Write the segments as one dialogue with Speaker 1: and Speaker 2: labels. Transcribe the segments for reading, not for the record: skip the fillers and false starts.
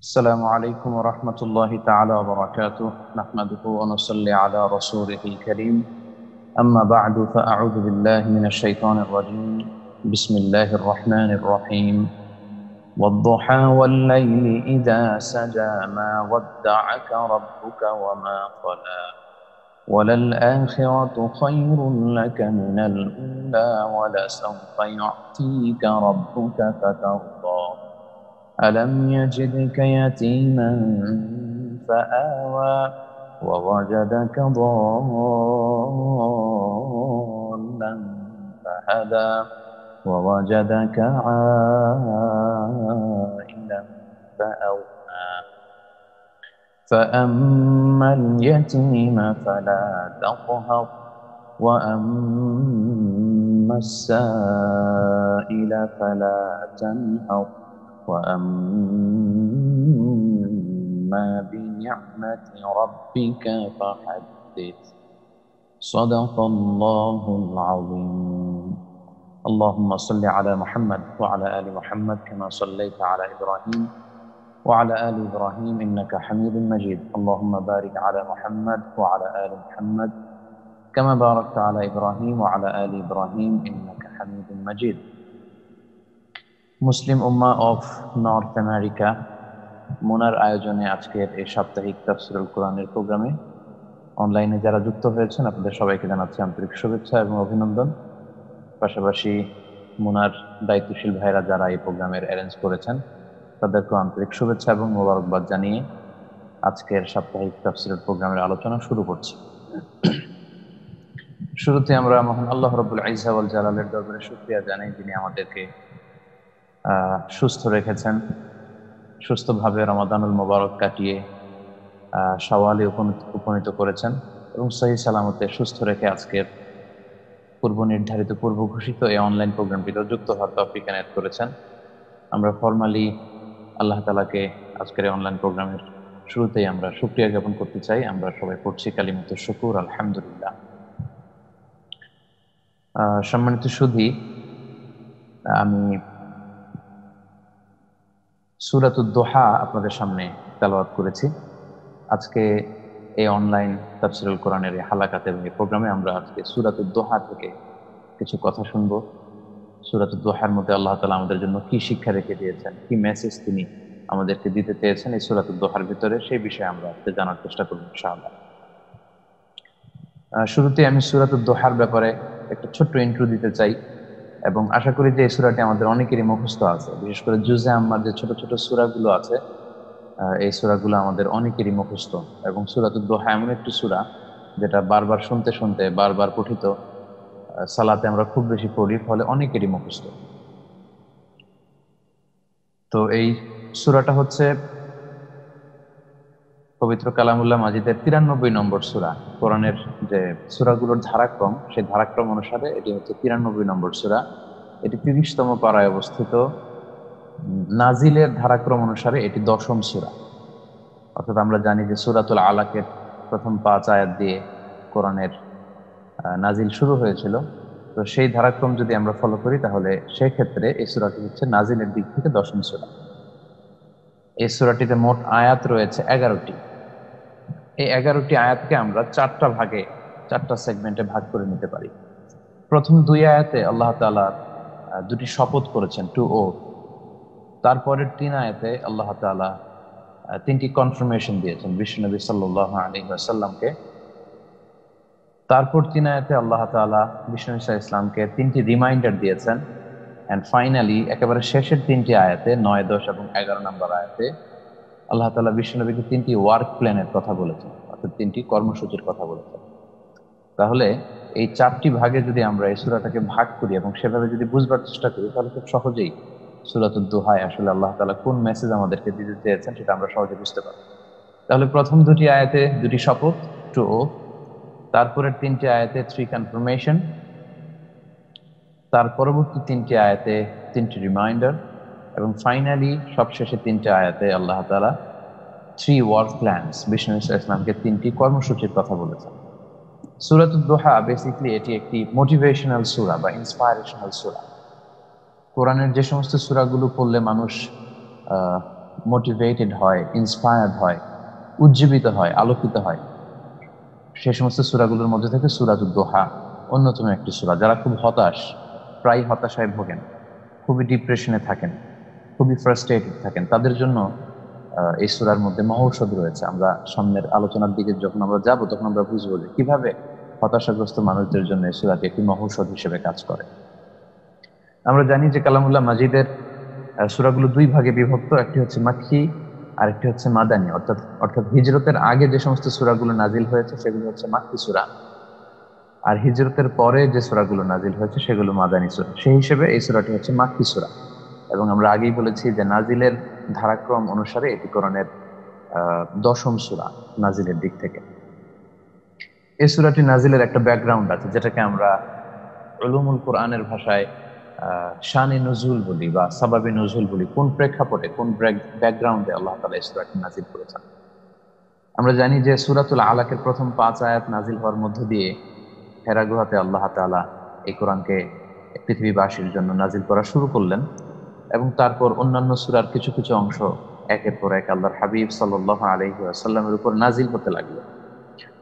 Speaker 1: السلام عليكم ورحمة الله تعالى وبركاته. نحمده ونصلي على رسوله الكريم. أما بعد فأعوذ بالله من الشيطان الرجيم. بسم الله الرحمن الرحيم. والضحى والليل إذا سجى ما ودعك ربك وما قلى وللآخرة خير لك من الأولى ولسوف يعطيك ربك فترضى ألم يجدك يتيما فآوى ووجدك ضالا فهدى ووجدك عائلا فأغنى فأما اليتيم فلا تقهر وأما السائل فلا تنهر وأما بنعمة ربك فحدث. صدق الله العظيم. اللهم صل على محمد وعلى آل محمد كما صليت على إبراهيم وعلى آل إبراهيم إنك حميد مجيد. اللهم بارك على محمد وعلى آل محمد كما باركت على إبراهيم وعلى آل إبراهيم إنك حميد مجيد. Muslim উম্মাহ of North America মুনার আয়োজনে আজকের এই সাপ্তাহিক তাফসীরুল কোরআনের প্রোগ্রামে অনলাইনে যারা যুক্ত হয়েছেন আপনাদের সবাইকে জানাচ্ছি আন্তরিক শুভেচ্ছা এবং অভিনন্দন। পাশাপাশি মুনার দায়িত্বশীল ভাইরা যারা এই প্রোগ্রামের অ্যারেঞ্জ করেছেন তাদেরকেও আন্তরিক শুভেচ্ছা এবং মোবারকবাদ জানিয়ে আজকের সাপ্তাহিক তাফসীরুল প্রোগ্রামের আলোচনা শুরু করছি। শুরুতে আমরা মহান আল্লাহ রাব্বুল ইজ্জা ওয়াল জালালের দরবারে শুকরিয়া জানাই যিনি আমাদেরকে সুস্থ রেখেছেন, সুস্থভাবে রমাদানুল মোবারক কাটিয়ে শাওয়ালে উপনীত করেছেন এবং সহি সালামতে সুস্থ রেখে আজকের পূর্ব নির্ধারিত পূর্ব ঘোষিত এই অনলাইন প্রোগ্রামটিতে যুক্ত হওয়ার তৌফিক এনায়েত করেছেন। আমরা ফরমালি আল্লাহ তাআলাকে আজকের এই অনলাইন প্রোগ্রামের শুরুতেই আমরা শুকরিয়া জ্ঞাপন করতে চাই। আমরা সবাই পড়ছি কালিমাতুশ শুকুর আলহামদুলিল্লাহ। সম্মানিত সুধী, আমি সূরাতুদ দুহা আপনাদের সামনে তেলাওয়াত করেছি। আজকে এই অনলাইন তাফসীরুল কোরআনের এই হালাকাতে এবং এই প্রোগ্রামে আমরা আজকে সূরাতুদ দুহা থেকে কিছু কথা শুনবো। সূরাতুদ দুহার মধ্যে আল্লাহ তাআলা আমাদের জন্য কি শিক্ষা রেখে দিয়েছেন, কি মেসেজ তিনি আমাদেরকে দিতে চেয়েছেন এই সূরাতুদ দুহার ভিতরে, সেই বিষয়ে আমরা আজকে জানার চেষ্টা করব ইনশাআল্লাহ। শুরুতে আমি সূরাতুদ দুহার ব্যাপারে একটা ছোট্ট ইন্ট্রো দিতে চাই এবং আশা করি যে এই সূরাটি আমাদের অনেকেরই মুখস্থ আছে। বিশেষ করে জুজে আম্মার যে ছোট ছোট সূরাগুলো আছে এই সূরাগুলো আমাদের অনেকেরই মুখস্থ এবং সূরাতুদ দুহা এমন একটি সূরা যেটা বারবার শুনতে শুনতে বারবার পঠিত সালাতে আমরা খুব বেশি পড়ি, ফলে অনেকেরই মুখস্থ। তো এই সূরাটা হচ্ছে পবিত্র কালামুল্লাহ মাজিদের 93 নম্বর সূরা। কোরআনের যে সূরাগুলোর ধারাক্রম, সেই ধারাক্রম অনুসারে এটি হচ্ছে 93 নম্বর সূরা। এটি 30তম পারায় অবস্থিত। নাজিলের ধারাক্রম অনুসারে এটি 10ম সূরা। অর্থাৎ আমরা জানি যে সূরাতুল আলাকের প্রথম 5 আয়াত দিয়ে কোরআনের নাজিল শুরু হয়েছিল। তো সেই ধারাক্রম যদি আমরা ফলো করি তাহলে সেই ক্ষেত্রে এই সূরাটি হচ্ছে নাজিলের দিক থেকে 10ম সূরা। এই সূরাটিতে মোট আয়াত রয়েছে 11টি। এই 11টি আয়াতকে আমরা 4টা ভাগে 4টা সেগমেন্টে ভাগ করে নিতে পারি। প্রথম 2 আয়াতে আল্লাহ তাআলা দুটি শপথ করেছেন, 2 oath। তারপরের 3 আয়াতে আল্লাহ তাআলা 3টি কনফার্মেশন দিয়েছেন বিশ্বনবী সাল্লাল্লাহু আলাইহি ওয়াসাল্লামকে। তারপর 3 আয়াতে আল্লাহ তাআলা বিশ্বনবী সাল্লাল্লাহু আলাইহি ওয়াসাল্লামকে 3টি রিমাইন্ডার দিয়েছেন। এন্ড ফাইনালি একেবারে শেষের 3টি আয়াতে 9, 10 এবং 11 নম্বর আয়াতে আল্লাহ তাআলা বিশ্বনবীকে 3টি ওয়ার্ক প্ল্যানের কথা বলেছেন, অর্থাৎ 3টি কর্মসূচির কথা বলেছেন। তাহলে এই 4টি ভাগে যদি আমরা এই সূরাটাকে ভাগ করি এবং সেভাবে যদি বুঝবার চেষ্টা করি তাহলে খুব সহজেই সূরাতুদ দুহায় আসলে আল্লাহ তাআলা কোন মেসেজ আমাদেরকে দিতে চেয়েছেন সেটা আমরা সহজে বুঝতে পারব। তাহলে প্রথম 2টি আয়াতে 2টি শপথ, 2 oath। তারপরের 3টি আয়াতে 3 কনফার্মেশন। তার পরবর্তী 3টি আয়াতে 3টি রিমাইন্ডার এবং ফাইনালি সবশেষে 3টি আয়াতে আল্লাহ তাআলা 3 ওয়ার্ক প্ল্যানস, বিশ্বনবী সাল্লাল্লাহু আলাইহি ওয়াসাল্লামকে 3টি কর্মসূচির কথা বলেছেন। সূরাতুদ দুহা বেসিক্যালি এটি একটি মোটিভেশনাল সূরা বা ইন্সপায়ারেশনাল সূরা। কোরআনের যে সমস্ত সূরাগুলো পড়লে মানুষ মোটিভেটেড হয়, ইন্সপায়ার্ড হয়, উজ্জীবিত হয়, আলোকিত হয়। সে সমস্ত সূরাগুলোর মধ্যে থেকে সূরাতুদ দোহা অন্যতম একটি সূরা। যারা খুব হতাশ, প্রায় হতাশায় ভোগেন, খুবই ডিপ্রেশনে থাকেন, খুবই ফ্রাস্ট্রেটেড থাকেন, তাদের জন্য এই সূরার মধ্যে মহৌষধ রয়েছে। আমরা সামনের আলোচনার দিকে যখন আমরা যাব তখন আমরা বুঝবো যে কিভাবে হতাশাগ্রস্ত মানুষদের জন্য এই সূরাটি একটি মহৌষধ হিসেবে কাজ করে। আমরা জানি যে কালামুল্লাহ মাজিদের সূরাগুলো দুই ভাগে বিভক্ত, একটি হচ্ছে মাক্কি আর একটি হচ্ছে মাদানী। অর্থাৎ অর্থাৎ হিজরতের আগে যে সমস্ত সূরাগুলো নাজিল হয়েছে সেগুলো হচ্ছে মাক্কি সূরা, আর হিজরতের পরে যে সূরাগুলো নাজিল হয়েছে সেগুলো মাদানী সূরা। সেই হিসেবে এই সূরাটি হচ্ছে মাক্কি সূরা। এবং আমরা আগেই বলেছি যে নাজিলের ধারাক্রম অনুসারে এটি কোরআনের 10ম সূরা নাজিলের দিক থেকে। এই সূরাটি নাজিলের একটা ব্যাকগ্রাউন্ড আছে, যেটাকে আমরা উলুমুল কোরআনের ভাষায় শানে নজুল বলি বা সাবাবি নজুল বলি। কোন প্রেক্ষাপটে, কোন ব্যাকগ্রাউন্ডে আল্লাহ তাআলা এই সূরাটি নাজিল করেছেন। আমরা জানি যে সূরাতুল আলাকের প্রথম 5 আয়াত নাজিল হওয়ার মধ্য দিয়ে হেরা গুহাতে আল্লাহ তাআলা এই কোরআনকে পৃথিবীবাসীর জন্য নাজিল করা শুরু করলেন, এবং তারপর অন্যান্য সূরার কিছু কিছু অংশ একের পর এক আল্লাহর হাবিব সাল্লাল্লাহু আলাইহি ওয়াসাল্লামের উপর নাজিল হতে লাগলো।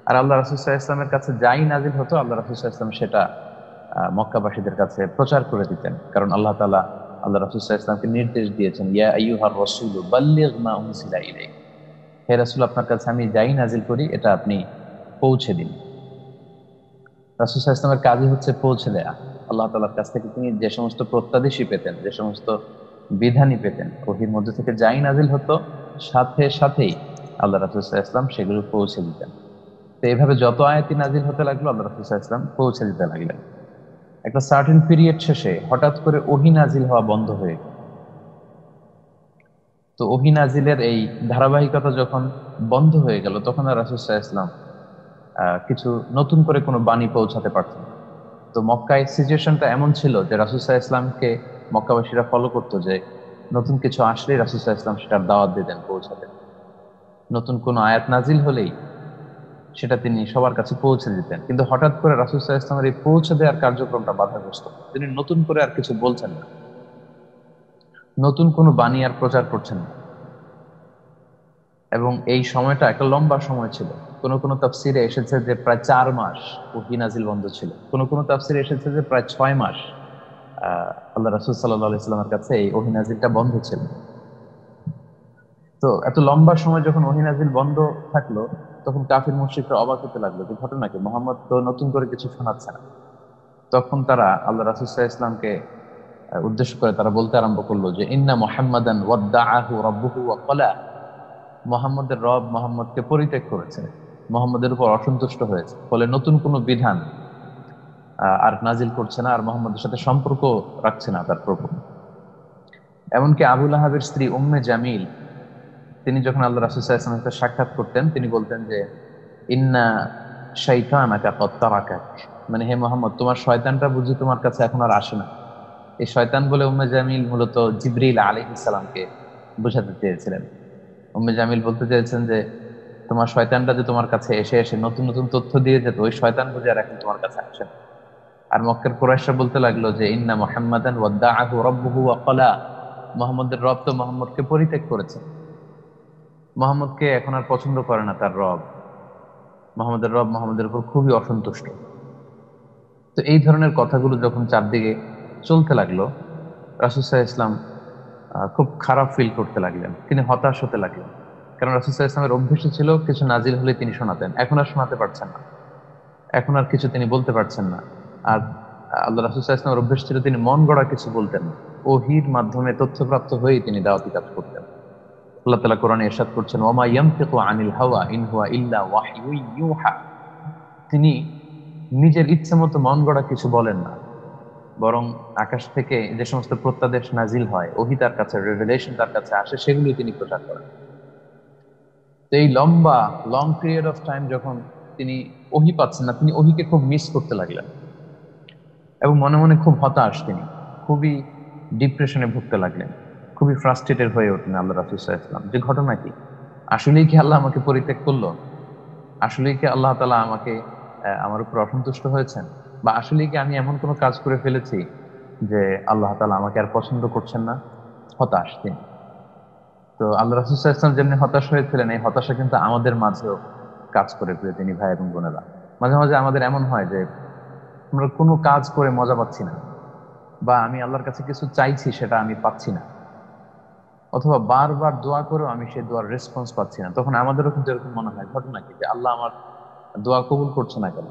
Speaker 1: আর আল্লাহ রাসূল সাল্লাল্লাহু আলাইহি ওয়াসাল্লামের কাছে যাই নাজিল হতো, আল্লাহ রাসূল সাল্লাল্লাহু আলাইহি ওয়াসাল্লাম সেটা মক্কাবাসীদের কাছে প্রচার করে দিতেন। কারণ আল্লাহ তাআলা আল্লাহ রাসূল সাল্লাল্লাহু আলাইহি ওয়াসাল্লামকে নির্দেশ দিয়েছেন, ইয়া আইয়ুহার রাসূলু বাল্লিগ মা উনজিলা ইলাইক, হে রাসূল আপনার কাছে আমি যাই নাজিল করি এটা আপনি পৌঁছে দিন। রাসূল সাল্লাল্লাহু আলাইহি ওয়াসাল্লামের কাজই হচ্ছে পৌঁছে দেয়া। আল্লাহ তাআলার কাছ থেকে তিনি যে সমস্ত প্রত্যাদেশই পেতেন, যে সমস্ত বিধানই পেতেন, ওহির মধ্যে থেকে যাই নাজিল হতো সাথে সাথেই আল্লাহ রাসূল সাল্লাল্লাহু আলাইহি ওয়াসাল্লাম সেগুলো পৌঁছে দিতেন। তো এইভাবে যত আয়াতই নাজিল হতে লাগলো আল্লাহ রাসূল সাল্লাল্লাহু আলাইহি ওয়াসাল্লাম পৌঁছে দিতে লাগলেন। একটা সার্টেন পিরিয়ড শেষে হঠাৎ করে ওহী নাজিল হওয়া বন্ধ হয়ে গেল। তো ওহী নাজিলের এই ধারাবাহিকতা যখন বন্ধ হয়ে গেল, তখন আর রাসূল সাল্লাল্লাহু আলাইহি ওয়াসাল্লাম কিছু নতুন করে কোনো বাণী পৌঁছাতে পারতেন না। তো মক্কায় সিচুয়েশনটা এমন ছিল যে রাসূল সাল্লাল্লাহু আলাইহি ওয়াসাল্লামকে মক্কাবাসীরা ফলো করতো, যে নতুন কিছু আসলেই রাসূল সাল্লাল্লাহু আলাইহি ওয়াসাল্লাম সেটার দাওয়াত দিতেন, পৌঁছাতেন। নতুন কোনো আয়াত নাজিল হলেই সেটা তিনি সবার কাছে পৌঁছে দিতেন। কিন্তু হঠাৎ করে রাসূল সাল্লাল্লাহু আলাইহি ওয়াসাল্লামের এই পৌঁছে দেওয়ার কার্যক্রমটা বাধাগ্রস্ত। তিনি নতুন করে আর কিছু বলছেন না, নতুন কোনো বাণী আর প্রচার করছেন না। এবং এই সময়টা একটা লম্বা সময় ছিল। কোন কোন তাফসিরে এসেছে যে প্রায় 4 মাস ওহী নাজিল বন্ধ ছিল। কোন কোন তাফসিরে এসেছে যে প্রায় 6 মাস আল্লাহ রাসূল সাল্লাল্লাহু আলাইহি ওয়াসাল্লামের কাছে এই ওহী নাজিলটা বন্ধ ছিল। তো এত লম্বা সময় যখন ওহী নাজিল বন্ধ থাকলো, তখন কাফির মুশরিকরা অবাক হতে লাগলো যে ঘটনা কি, মুহাম্মদ তো নতুন করে কিছু শোনাচ্ছে না। তখন তারা আল্লাহ রাসূল সাল্লাল্লাহু আলাইহি ওয়াসাল্লামকে উদ্দেশ্য করে তারা বলতে আরম্ভ করলো যে ইন্না মুহাম্মাদান ওয়াদ্দাআহু রাব্বুহু ওয়া ক্বালা, মুহাম্মদের রব মুহাম্মদকে পরিত্যাগ করেছে, মুহাম্মদের উপর অসন্তুষ্ট হয়েছে, ফলে নতুন কোনো বিধান আর নাজিল করছে না, আর মুহাম্মদের সাথে সম্পর্ক রাখছে না তার প্রভু। এমনকি আবু লাহাবের স্ত্রী উম্মে জামিল, তিনি যখন আল্লাহ রাসূল সাল্লাল্লাহু আলাইহি ওয়াসাল্লামের সাথে সাক্ষাৎ করতেন, তিনি বলতেন যে ইন্না শাইতানাকা ক্বাদ তারাকাক, মানে হে মুহাম্মদ তোমার শয়তানটা বুঝি তোমার কাছে এখন আর আসে না। এই শয়তান বলে উম্মে জামিল মূলত জিবরিল আলাইহিস সালামকে বোঝাতে চেয়েছিলেন। উম্মে জামিল বলতে চেয়েছেন যে তোমার শয়তানটা যে তোমার কাছে এসে এসে নতুন নতুন তথ্য দিয়ে যেত, ওই শয়তান বুঝে আর এখন তোমার কাছে আসে না। আর মক্কার কুরাইশরা বলতে লাগলো যে ইন্না মুহাম্মাদান ওয়াদ্দাআহু রাব্বুহু ওয়া ক্বালা, মুহাম্মদের রব তো মুহাম্মদকে পরিত্যাগ করেছে, মুহাম্মদকে এখন আর পছন্দ করে না তার রব, মুহাম্মদের রব মুহাম্মদের উপর খুবই অসন্তুষ্ট। তো এই ধরনের কথাগুলো যখন চারদিকে চলতে লাগলো, রাসূল সাল্লাল্লাহু আলাইহি ওয়াসাল্লাম খুব খারাপ ফিল করতে লাগলেন, তিনি হতাশ হতে লাগলেন। কারণ রাসূল সাল্লাল্লাহু আলাইহি ওয়াসাল্লামের অভ্যাস ছিল কিছু নাজিল হলে তিনি শোনাতেন, এখন আর শোনাতে পারছেন না, এখন আর কিছু তিনি বলতে পারছেন না। আর আল্লাহ রাসূল সাল্লাল্লাহু আলাইহি ওয়াসাল্লামের অভ্যাস ছিল তিনি মন গড়া কিছু বলতেন না, ওহীর মাধ্যমে তথ্যপ্রাপ্ত হয়েই তিনি দাওয়াতি কাজ করতেন। আল্লাহ তাআলা কোরআনে ইরশাদ করছেন, ওমা ইয়ানতিকু আনিল হাওয়া ইন হুয়া ইল্লা ওয়াহয়ুন ইউহা, তিনি নিজের ইচ্ছে মতো মন গড়া কিছু বলেন না, বরং আকাশ থেকে যে সমস্ত প্রত্যাদেশ নাজিল হয়, ওহী তার কাছে, রেভেলেশন তার কাছে আসে, সেগুলোই তিনি প্রচার করেন। তো এই লং পিরিয়ড অফ টাইম যখন তিনি ওহী পাচ্ছেন না, তিনি ওহীকে খুব মিস করতে লাগলেন এবং মনে মনে খুব হতাশ, তিনি খুবই ডিপ্রেশনে ভুগতে লাগলেন, খুবই ফ্রাস্ট্রেটেড হয়ে উঠলেন। আল্লাহ রাসূল সাল্লাল্লাহু আলাইহি ওয়াসাল্লাম, যে ঘটনা কি, আসলেই কি আল্লাহ আমাকে পরিত্যাগ করলো, আসলেই কি আল্লাহ তাআলা আমাকে আমার উপর অসন্তুষ্ট হয়েছেন, বা আসলেই কি আমি এমন কোনো কাজ করে ফেলেছি যে আল্লাহ তাআলা আমাকে আর পছন্দ করছেন না। হতাশ তিনি। তো তো আল্লাহ রাসূল সাল্লাল্লাহু আলাইহি ওয়াসাল্লাম যেমনি হতাশ হয়েছিলেন, এই হতাশা কিন্তু আমাদের মাঝেও কাজ করে প্রিয় তিনি ভাই এবং বোনেরা। মাঝে মাঝে আমাদের এমন হয় যে আমরা কোনো কাজ করে মজা পাচ্ছি না, বা আমি আল্লাহর কাছে কিছু চাইছি সেটা আমি পাচ্ছি না, অথবা বারবার দোয়া করেও আমি সেই দোয়ার রেসপন্স পাচ্ছি না। তখন আমাদেরও কিন্তু এরকম মনে হয়, ঘটনা কি যে আল্লাহ আমার দোয়া কবুল করছে না কেন?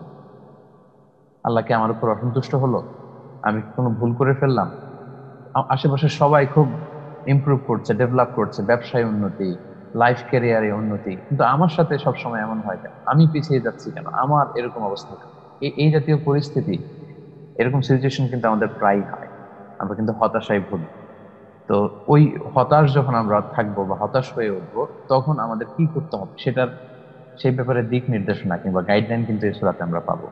Speaker 1: আল্লাহ কি আমার উপর অসন্তুষ্ট হলো? আমি কি কোনো ভুল করে ফেললাম? আশেপাশে সবাই খুব ইমপ্রুভ করছে, ডেভেলপ করছে, ব্যবসায় উন্নতি, লাইফ ক্যারিয়ারে উন্নতি, কিন্তু আমার সাথে সবসময় এমন হয় কেন? আমি পিছিয়ে যাচ্ছি কেন? আমার এরকম অবস্থা কেন? এই জাতীয় পরিস্থিতি, এরকম সিচুয়েশন কিন্তু আমাদের প্রায়ই হয়। আমরা কিন্তু হতাশায় ভুগি। তো ওই হতাশ যখন আমরা থাকবো বা হতাশ হয়ে উঠবো, তখন আমাদের কি করতে হবে সেটার, সেই ব্যাপারে দিক নির্দেশনা কিংবা গাইডলাইন কিন্তু এই সূরাতে আমরা পাবো।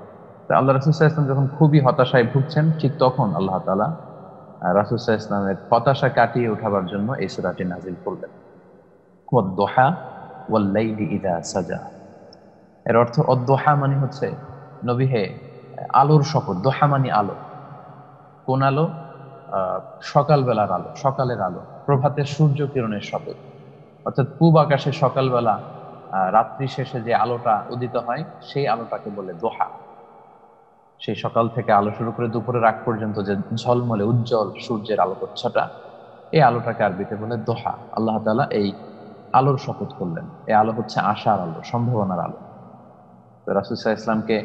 Speaker 1: তো আল্লাহ রাসূল সাল্লাল্লাহু আলাইহি ওয়াসাল্লাম যখন খুবই হতাশায় ভুগছেন, ঠিক তখন আল্লাহ তাআলা রাসূল সাল্লাল্লাহু আলাইহি ওয়াসাল্লামের হতাশা কাটিয়ে ওঠাবার জন্য এই সূরাটি নাযিল করলেন। ওয়াদ-দুহা ওয়াল-লাইলি ইযা সাজা। এর অর্থ অদ-দুহা মানে হচ্ছে, নবী হে, আলোর শপথ। দোহা মানে আলো। কোন আলো? সকালবেলার আলো, সকালের আলো, প্রভাতের সূর্য কিরণের শপথ। অর্থাৎ পূব আকাশে সকালবেলা রাত্রি শেষে যে আলোটা উদিত হয়, সেই আলোটাকে বলে দোহা। সেই সকাল থেকে আলো শুরু করে দুপুরের আগ পর্যন্ত যে ঝলমলে উজ্জ্বল সূর্যের আলোকচ্ছটা, এই আলোটাকে আরবিতে বলে দোহা। আল্লাহ তাআলা এই আলোর শপথ করলেন। এই আলো হচ্ছে আশার আলো, সম্ভাবনার আলো। তো রাসূল সাল্লাল্লাহু আলাইহি ওয়াসাল্লামকে,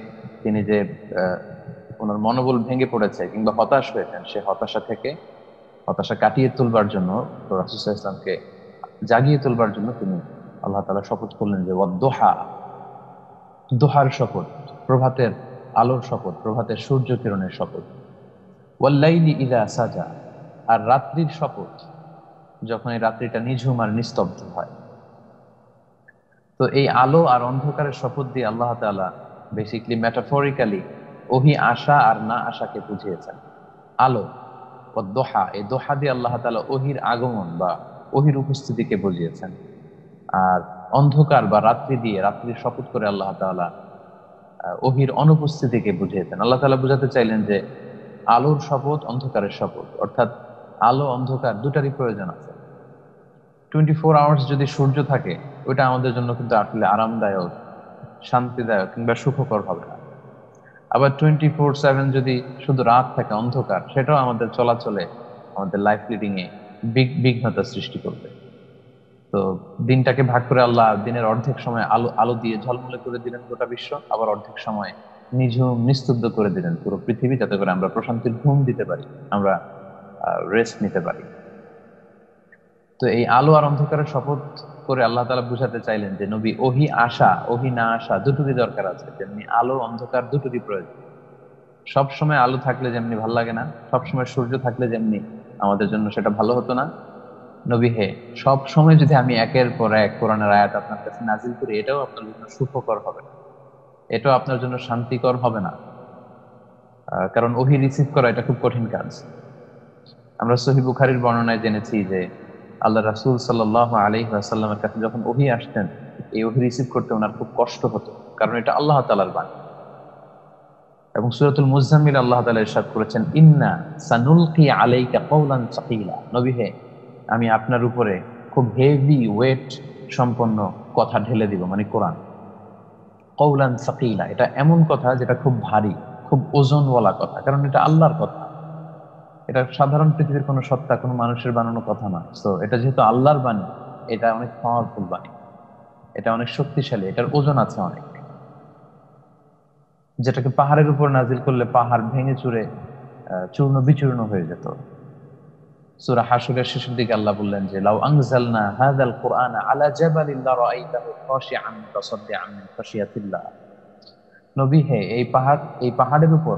Speaker 1: তিনি যে আহ, ওনার মনোবল ভেঙে পড়েছে কিংবা হতাশ হয়েছেন, সে হতাশা কাটিয়ে তুলবার জন্য, তো রাসূল সাল্লাল্লাহু আলাইহি ওয়াসাল্লামকে জাগিয়ে তুলবার জন্য তিনি, আল্লাহ তাআলা শপথ করলেন যে ওয়াদ-দুহা, দোহার শপথ, প্রভাতের আলোর শপথ, প্রভাতের সূর্য কিরণের শপথ। ওয়াল-লাইলি ইযা সাজা, আর রাত্রির শপথ, যখন এই রাত্রিটা নিঝুম আর নিস্তব্ধ হয়। তো এই আলো আর অন্ধকারের শপথ দিয়ে আল্লাহ তাআলা বেসিক্যালি মেটাফরিক্যালি ওহি আসা আর না আসাকে বুঝিয়েছেন। আলো ও দোহা, এই দোহা দিয়ে আল্লাহ তাআলা ওহির আগমন বা ওহির উপস্থিতিকে বুঝিয়েছেন। আর অন্ধকার বা রাত্রি দিয়ে, রাত্রির শপথ করে আল্লাহ তাআলা ওহির অনুপস্থিতিকে বুঝিয়েছেন। আল্লাহ তাআলা বুঝাতে চাইলেন যে আলোর শপথ, অন্ধকারের শপথ, অর্থাৎ আলো অন্ধকার দুটারই প্রয়োজন আছে। 24 আওয়ার্স যদি সূর্য থাকে, ওইটা আমাদের জন্য কিন্তু আসলে আরামদায়ক, শান্তিদায়ক কিংবা সুখকর হবে না। আবার 24/7 যদি শুধু রাত থাকে, অন্ধকার, সেটাও আমাদের চলাচলে, আমাদের লাইফ লিডিং এ বিঘ্নতা সৃষ্টি করবে। তো দিনটাকে ভাগ করে আল্লাহ দিনের অর্ধেক সময় আলো আলো দিয়ে ঝলমলে করে দিলেন গোটা বিশ্ব, আবার অর্ধেক সময় নিঝুম নিস্তব্ধ করে দিলেন পুরো পৃথিবী, যাতে করে আমরা প্রশান্তির ঘুম দিতে পারি, আমরা রেস্ট নিতে পারি। তো এই আলো আর অন্ধকারের শপথ করে আল্লাহ তাআলা বুঝাতে চাইলেন যে নবী, ওহি আসা, ওহি না আসা দুটোরই দরকার আছে। যেমনি আলো অন্ধকার দুটোরই প্রয়োজন। সব সময় আলো থাকলে যেমনি ভালো লাগে না, সব সময় সূর্য থাকলে যেমনি আমাদের জন্য সেটা ভালো হতো না, নবী হে, সব সময় যদি আমি একের পর এক কোরআনের আয়াত আপনার কাছে নাজিল করি, এটাও আপনার জন্য সুখকর হবে না, এটাও আপনার জন্য শান্তিকর হবে না। কারণ ওহি রিসিভ করা এটা খুব কঠিন কাজ। আমরা সহিহ বুখারীর বর্ণনায় জেনেছি যে আল্লাহ রাসূল সাল্লাল্লাহু আলাইহি ওয়াসাল্লামের কাছে যখন ওহী আসতেন, এই ওহী রিসিভ করতে ওনার খুব কষ্ট হতো, কারণ এটা আল্লাহ তাআলার বাণী। এবং সূরাতুল মুজাম্মিল আল্লাহ তাআলা ইরশাদ করেছেন, ইন্না সানুলকি আলাইকা কওলান সাকিলা। নবী হে, আমি আপনার উপরে খুব হেভি ওয়েট সম্পন্ন কথা ঢেলে দিব, মানে কোরআন। কওলান সাকিলা, এটা এমন কথা যেটা খুব ভারী, খুব ওজনওয়ালা কথা, কারণ এটা আল্লাহর কথা। এটা সাধারণ পৃথিবীর কোনো সত্তা, কোনো মানুষের বানানো কথা নয়। তো এটা যেহেতু আল্লাহর বাণী, এটা অনেক পাওয়ারফুল বাণী, এটা অনেক শক্তিশালী, এটার ওজন আছে অনেক, যেটাকে পাহাড়ের উপর নাজিল করলে পাহাড় ভেঙে চুরে চূর্ণ বিচূর্ণ হয়ে যেত। সূরা হাশরের শেষের দিকে আল্লাহ বললেন যে লাউ আনজালনা হাযাল কুরআনা আলা জাবালিন লারাআইতাহু খাশিআন মুতাসাদ্দিআন মিন খাশিয়াতিল্লাহ। নবী হে, এই পাহাড়ের উপর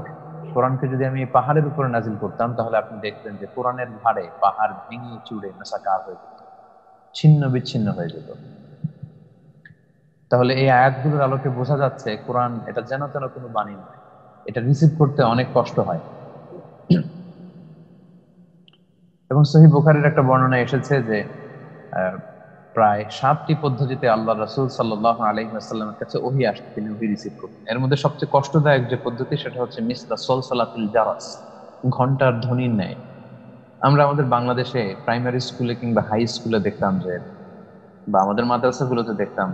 Speaker 1: কোরআনকে যদি আমি এই পাহাড়ের উপরে নাজিল করতাম, তাহলে আপনি দেখতেন যে কোরআনের ভারে পাহাড় ভেঙে চুরে মেসাকার হয়ে যেত, ছিন্ন বিচ্ছিন্ন হয়ে যেত। তাহলে এই আয়াতগুলোর আলোকে বোঝা যাচ্ছে কোরআন এটা যেন তেন কোনো বাণী নয়, এটা রিসিভ করতে অনেক কষ্ট হয়। এবং সহিহ বুখারীর একটা বর্ণনা এসেছে যে আহ, প্রায় 7টি পদ্ধতিতে আল্লাহ রাসূল সাল্লাল্লাহু আলাইহি ওয়াসাল্লামের কাছে ওহী আসতো, তিনি ওহী রিসিভ করতেন। এর মধ্যে সবচেয়ে কষ্টদায়ক যে পদ্ধতি, সেটা হচ্ছে মিসলা সলসালাতুল জারাস, ঘন্টার ধ্বনির ন্যায়। আমরা আমাদের বাংলাদেশে প্রাইমারি স্কুলে কিংবা হাই স্কুলে দেখতাম যে বা আমাদের মাদ্রাসাগুলোতে দেখতাম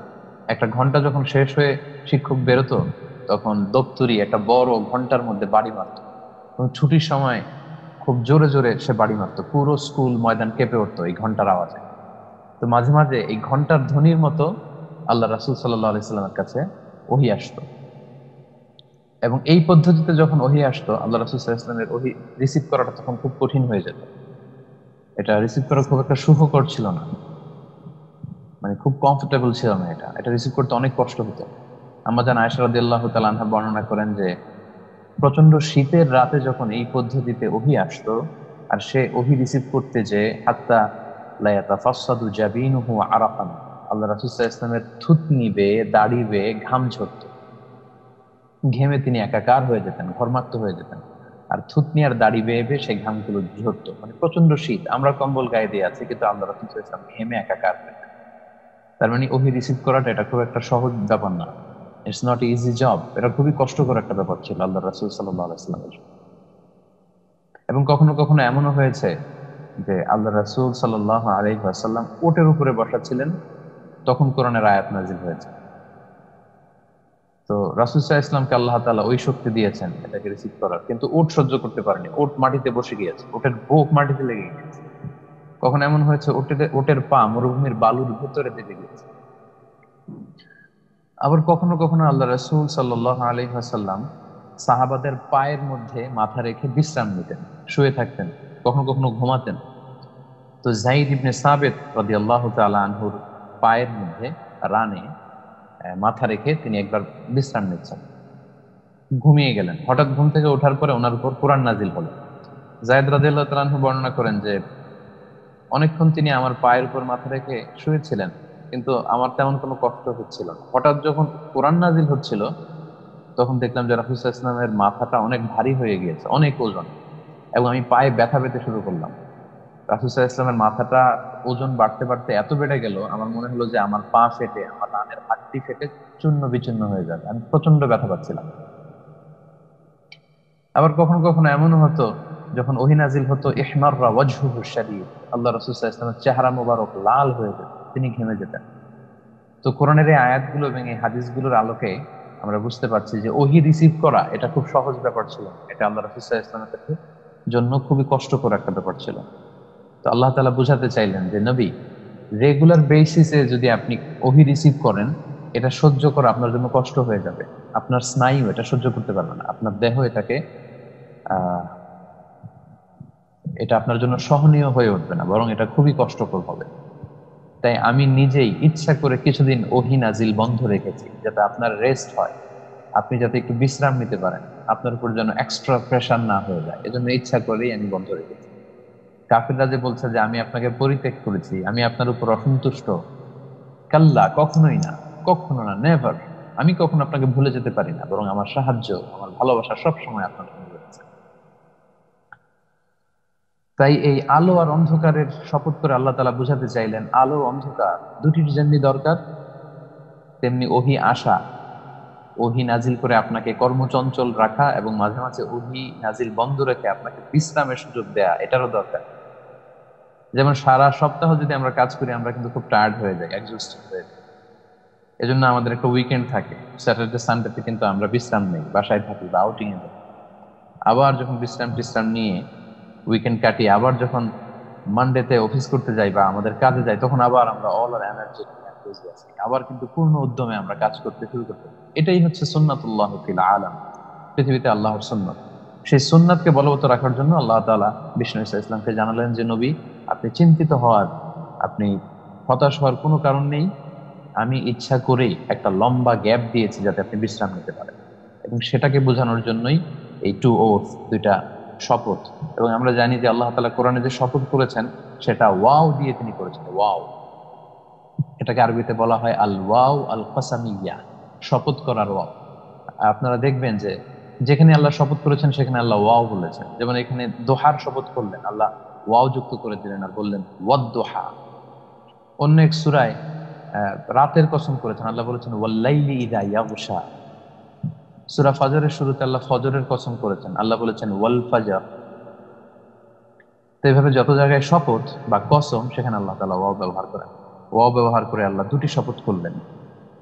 Speaker 1: একটা ঘন্টা যখন শেষ হয়ে শিক্ষক বেরোতো, তখন দপ্তরি একটা বড় ঘন্টার মধ্যে বাড়ি মারতো এবং ছুটির সময় খুব জোরে জোরে সে বাড়ি মারতো, পুরো স্কুল ময়দান কেঁপে উঠতো এই ঘন্টার আওয়াজে। তো মাঝে মাঝে এই ঘন্টার ধ্বনির মতো আল্লাহ রাসূল সাল্লাল্লাহু আলাইহি সাল্লামের কাছে ওহী আসতো, এবং এই পদ্ধতিতে যখন ওহী আসতো আল্লাহ রাসূল সাল্লাল্লাহু আলাইহি সাল্লামের ওহী রিসিভ করাটা তখন খুব কঠিন হয়ে যেত। এটা রিসিভ করা খুব একটা সুখকর ছিল না, মানে খুব কমফোর্টেবল ছিল না, এটা এটা রিসিভ করতে অনেক কষ্ট হতো। আম্মা জান আয়েশা রাদিয়াল্লাহু তাআলা আনহা বর্ণনা করেন যে প্রচন্ড শীতের রাতে যখন এই পদ্ধতিতে ওহী আসতো আর সে ওহী রিসিভ করতে যে হাত্তা লা ইয়াতাফাসসাদু জাবিনুহু আরাকান, আল্লাহ রাসূল সাল্লাল্লাহু আলাইহি ওয়াসাল্লামের থুতনি বেয়ে দাড়ি বেয়ে ঘাম ঝরতো, ঘেমে তিনি একাকার হয়ে যেতেন, ঘর্মাক্ত হয়ে যেতেন, আর থুতনি আর দাড়ি বেয়ে বেয়ে সেই ঘামগুলো ঝরতো, মানে প্রচন্ড শীত, আমরা কম্বল গায়ে দিয়ে আছি কিন্তু আল্লাহ রাসূল সাল্লাল্লাহু আলাইহি ওয়াসাল্লাম ঘেমে একাকার হয়ে যেতেন। তার মানে ওহী রিসিভ করাটা এটা খুব একটা সহজ ব্যাপার না, ইটস নট ইজি জব, এটা খুবই কষ্টকর একটা ব্যাপার ছিল আল্লাহ রাসূল সাল্লাল্লাহু আলাইহি ওয়াসাল্লামের। এবং কখনো কখনো এমনও হয়েছে যে আল্লাহ রাসূল সাল্লাল্লাহু আলাইহি ওয়াসাল্লাম ওটের উপরে বসা ছিলেন, তখন কোরআনের আয়াত নাযিল হয়েছে। তো রাসূল সাল্লাল্লাহু আলাইহি ওয়াসাল্লামকে আল্লাহ তাআলা ওই শক্তি দিয়েছেন এটাকে রিসিভ করার, কিন্তু উট সহ্য করতে পারেনি, উট মাটিতে বসে গিয়েছে, উটের বুক মাটিতে লেগে গিয়েছে। কখন এমন হয়েছে উটের পা মরুভূমির বালুর ভেতরে দেবে গিয়েছে। আবার কখনো কখনো আল্লাহ রাসূল সাল্লাল্লাহু আলাইহি ওয়াসাল্লাম সাহাবাদের পায়ের মধ্যে মাথা রেখে বিশ্রাম নিতেন, শুয়ে থাকতেন, কখনো কখনো ঘুমাতেন। তো যায়েদ ইবনে সাবিত রাদিয়াল্লাহু তাআলা আনহুর পায়ের মধ্যে রানে মাথা রেখে তিনি একবার বিশ্রাম নিচ্ছেন, ঘুমিয়ে গেলেন। হঠাৎ ঘুম থেকে ওঠার পরে ওনার উপর কোরআন নাজিল হলো। যায়েদ রাদিয়াল্লাহু তাআলা আনহু বর্ণনা করেন যে অনেকক্ষণ তিনি আমার পায়ের উপর মাথা রেখে শুয়েছিলেন, কিন্তু আমার তেমন কোনো কষ্ট হচ্ছিল না। হঠাৎ যখন কোরআন নাজিল হচ্ছিল তখন দেখলাম যে রাসূল সাল্লাল্লাহু আলাইহি ওয়াসাল্লামের মাথাটা অনেক ভারী হয়ে গিয়েছে, অনেক ওজন, এবং আমি পায়ে ব্যথা পেতে শুরু করলাম। রাসূল সাল্লাল্লাহু আলাইহি ওয়াসাল্লামের মাথাটা ওজন বাড়তে বাড়তে এত বেড়ে গেল, আমার মনে হলো যে আমার পা ফেটে, আমার রানের হাড্ডি ফেটে চূর্ণ বিচূর্ণ হয়ে যাবে, আমি প্রচন্ড ব্যথা পাচ্ছিলাম। আবার কখনো কখনো এমনও হতো যখন ওহী নাজিল হতো ইহমাররা ওয়াজহুহু শাদীদ, আল্লাহ রাসূল সাল্লাল্লাহু আলাইহি ওয়াসাল্লামের চেহারা মোবারক লাল হয়ে যেত, তিনি ঘেমে যেতেন। তো কোরআনের এই আয়াতগুলো এবং এই হাদিসগুলোর আলোকে আমরা বুঝতে পারছি যে ওহী রিসিভ করা এটা খুব সহজ ব্যাপার ছিল না। এটা আল্লাহ রাসূল সাল্লাল্লাহু আলাইহি ওয়াসাল্লামের কাছে জন্য খুবই কষ্টকর একটা ব্যাপার ছিল। তো আল্লাহ তাআলা বুঝাতে চাইলেন যে নবী, রেগুলার বেসিসে যদি আপনি ওহী রিসিভ করেন, এটা সহ্য করা আপনার জন্য কষ্ট হয়ে যাবে, আপনার স্নায়ু এটা সহ্য করতে পারবে না, আপনার দেহ এটাকে আহ এটা আপনার জন্য সহনীয় হয়ে উঠবে না, বরং এটা খুবই কষ্টকর হবে। তাই আমি নিজেই ইচ্ছা করে কিছুদিন ওহী নাজিল বন্ধ রেখেছি, যাতে আপনার রেস্ট হয়, আপনি যাতে একটু বিশ্রাম নিতে পারেন, আপনার উপর যেন এক্সট্রা প্রেশার না হয়ে যায়, এজন্য ইচ্ছা করেই আমি বন্ধ রেখেছি। কাফিররা যে বলছে যে আমি আপনাকে পরিত্যাগ করেছি, আমি আপনার উপর অসন্তুষ্ট, কাল্লা, কখনোই না, কখনো না, নেভার। আমি কখনো আপনাকে ভুলে যেতে পারি না, বরং আমার সাহায্য, আমার ভালোবাসা সবসময় আপনার সঙ্গে রয়েছে। তাই এই আলো আর অন্ধকারের শপথ করে আল্লাহ তাআলা বুঝাতে চাইলেন আলো অন্ধকার দুটির যেমনি দরকার, তেমনি ওহী আসা, ওহী নাজিল করে আপনাকে কর্মচঞ্চল রাখা এবং মাঝে মাঝে ওহী নাজিল বন্ধ রেখে আপনাকে বিশ্রামের সুযোগ দেয়া, এটারও দরকার। যেমন সারা সপ্তাহ যদি আমরা কাজ করি আমরা কিন্তু খুব টায়ার্ড হয়ে যাই, এক্সহস্টেড হয়ে যাই। এজন্য আমাদের একটা উইকেন্ড থাকে, স্যাটারডে সানডেতে কিন্তু আমরা বিশ্রাম নেই, বাসায় থাকি বা আউটিং এ যাই। আবার যখন বিশ্রাম টিশ্রাম নিয়ে উইকেন্ড কাটিয়ে আবার যখন মানডেতে অফিস করতে যাই বা আমাদের কাজে যাই, তখন আবার আমরা অল আর এনার্জি আবার কিন্তু পূর্ণ উদ্যমে আমরা কাজ করতে শুরু করতে পারি। এটাই হচ্ছে সুন্নাতুল্লাহ ফিল আলাম, পৃথিবীতে আল্লাহর সুন্নাত। সেই সুন্নাতকে বলবৎ রাখার জন্য আল্লাহ তাআলা বিষ্ণু ঈসা ইসলামকে জানালেন যে নবী, আপনি চিন্তিত হওয়ার, আপনি হতাশ হওয়ার কোনো কারণ নেই। আমি ইচ্ছা করেই একটা লম্বা গ্যাপ দিয়েছি যাতে আপনি বিশ্রাম নিতে পারেন, এবং সেটাকে বোঝানোর জন্যই এই টু ওথ, দুইটা শপথ। এবং আমরা জানি যে আল্লাহ তাআলা কোরআনে যে শপথ করেছেন সেটা ওয়াও দিয়ে তিনি করেছেন, ওয়াও, এটাকে আরবিতে বলা হয় আল ওয়াও আল কাসামিয়া, শপথ করার ওয়াও। আপনারা দেখবেন যে যেখানে আল্লাহ শপথ করেছেন সেখানে আল্লাহ ওয়াও বলেছেন। যেমন এখানে দোহার শপথ করলেন, আল্লাহ ওয়াও যুক্ত করে দিলেন আর বললেন ওয়াদ-দোহা। অন্য এক সূরায় রাতের কসম করেছেন, আল্লাহ বলেছেন ওয়াল্লাইলি ইযা ইয়াগশা। সূরা ফজরের শুরুতে আল্লাহ ফজরের কসম করেছেন, আল্লাহ বলেছেন ওয়াল ফাজর। তো এইভাবে যত জায়গায় শপথ বা কসম সেখানে আল্লাহ তাআলা ওয়াও ব্যবহার করেন। ওয়াও ব্যবহার করে আল্লাহ দুটি শপথ করলেন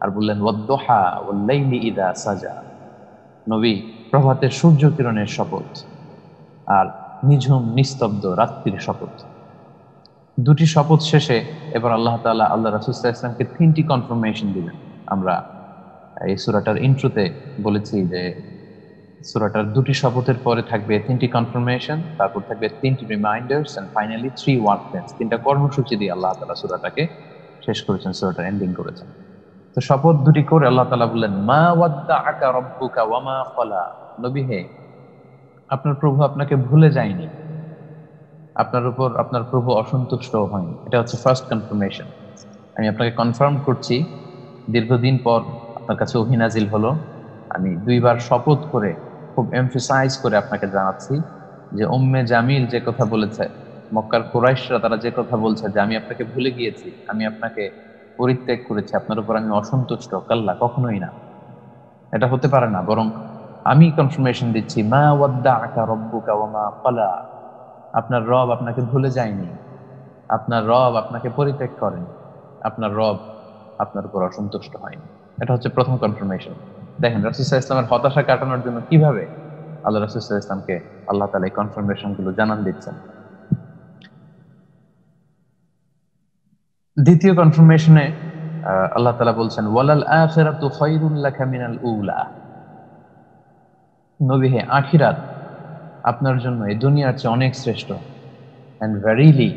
Speaker 1: আর বললেন ওয়াদ-দুহা ওয়াল-লাইলি ইযা সাজা। নবী, প্রভাতের সূর্য কিরণের শপথ আর নিঝুম নিস্তব্ধ রাত্রির শপথ। দুটি শপথ শেষে এবার আল্লাহ তাআলা আল্লাহ রাসূল সাল্লাল্লাহু আলাইহি ওয়াসাল্লামকে তিনটি কনফার্মেশন দিলেন। আমরা এই সূরাটার ইন্ট্রোতে বলেছি যে সূরাটার দুটি শপথের পরে থাকবে তিনটি কনফার্মেশন, তারপর থাকবে তিনটি reminders and finally 3 word plans. তিনটা কর্মসূচি দিয়ে আল্লাহ তাআলা সূরাটাকে শেষ করেছেন, সূরাটার এন্ডিং করেছেন। তো শপথ দুটি করে আল্লাহ তাআলা বললেন মা ওয়াদ্দাআকা রাব্বুকা ওয়া মা ক্বালা। নবী হে, আপনার প্রভু আপনাকে ভুলে যায়নি, আপনার উপর আপনার প্রভু অসন্তুষ্ট হয়নি। এটা হচ্ছে ফার্স্ট কনফার্মেশন। আমি আপনাকে কনফার্ম করছি, দীর্ঘদিন পর আপনার কাছে ওহী নাজিল হলো, আমি দুইবার শপথ করে খুব এমফাসাইজ করে আপনাকে জানাচ্ছি যে উম্মে জামিল যে কথা বলেছে, মক্কার কুরাইশরা তারা যে কথা বলছে যে আমি আপনাকে ভুলে গিয়েছি, আমি আপনাকে পরিত্যাগ করেছি, আপনার উপর আমি অসন্তুষ্ট, কাল্লা, কখনোই না, এটা হতে পারে না। বরং আমি কনফার্মেশন দিচ্ছি মা ওয়াদ্দাআকা রাব্বুকা ওয়া মা ক্বালা। আপনার রব আপনাকে ভুলে যায়নি, আপনার রব আপনাকে পরিত্যাগ করেনি, আপনার রব আপনার উপর অসন্তুষ্ট হয়নি। এটা হচ্ছে প্রথম কনফার্মেশন। দেখেন রাসূল সাল্লাল্লাহু আলাইহি ওয়াসাল্লামের হতাশা কাটানোর জন্য কিভাবে আল্লাহ রাসূল সাল্লাল্লাহু আলাইহি ওয়াসাল্লামকে আল্লাহ তাআলা এই কনফার্মেশন গুলো জানান দিচ্ছেন। দ্বিতীয় কনফার্মেশনে আল্লাহ তাআলা বলছেন ওয়ালাল আখিরাতু খায়রুল লাকা মিনাল উলা। নবী হে, আখিরাত আপনার জন্য এই দুনিয়ার চেয়ে অনেক শ্রেষ্ঠ। and verily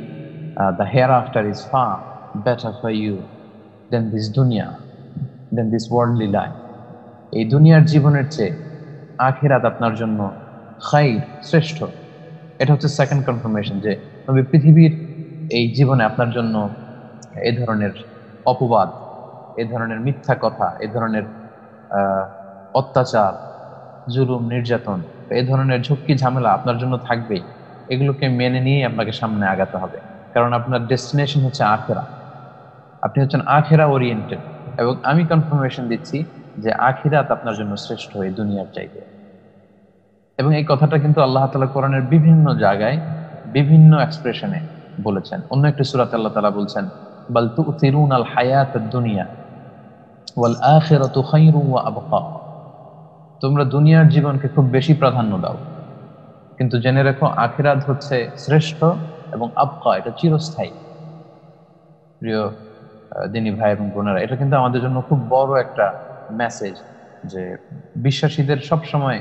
Speaker 1: the hereafter is far better for you than this dunya, than this worldly life. এই দুনিয়ার জীবনের চেয়ে আখিরাত আপনার জন্য খাইর, শ্রেষ্ঠ। এটা হচ্ছে সেকেন্ড কনফার্মেশন যে নবী, পৃথিবীর এই জীবনে আপনার জন্য এই ধরনের অপবাদ, এই ধরনের মিথ্যা কথা, এই ধরনের অত্যাচার, জুলুম, নির্যাতন, এই ধরনের ঝক্কি ঝামেলা আপনার জন্য থাকবেই। এগুলোকে মেনে নিয়ে আপনাকে সামনে আগাতে হবে, কারণ আপনার ডেস্টিনেশন হচ্ছে আখিরা। আপনি হচ্ছেন আখিরা ওরিয়েন্টেড, এবং আমি কনফার্মেশন দিচ্ছি যে আখিরাত আপনার জন্য শ্রেষ্ঠ এই দুনিয়ার চাইতে। এবং এই কথাটা কিন্তু আল্লাহ তাআলা কোরআনের বিভিন্ন জায়গায় বিভিন্ন এক্সপ্রেশনে বলেছেন। অন্য একটি সূরাতে আল্লাহ তাআলা বলছেন বাল তু'থিরুনাল হায়াতাদ দুনিয়া ওয়াল আখিরাতু খায়রুন ওয়া আবকা। তোমরা দুনিয়ার জীবনকে খুব বেশি প্রাধান্য দাও, কিন্তু জেনে রাখো আখিরাত হচ্ছে শ্রেষ্ঠ এবং আবকা, এটা চিরস্থায়ী। প্রিয় দিনী ভাই এবং বোনেরা, এটা কিন্তু আমাদের জন্য খুব বড় একটা মেসেজ যে বিশ্বাসীদের সবসময়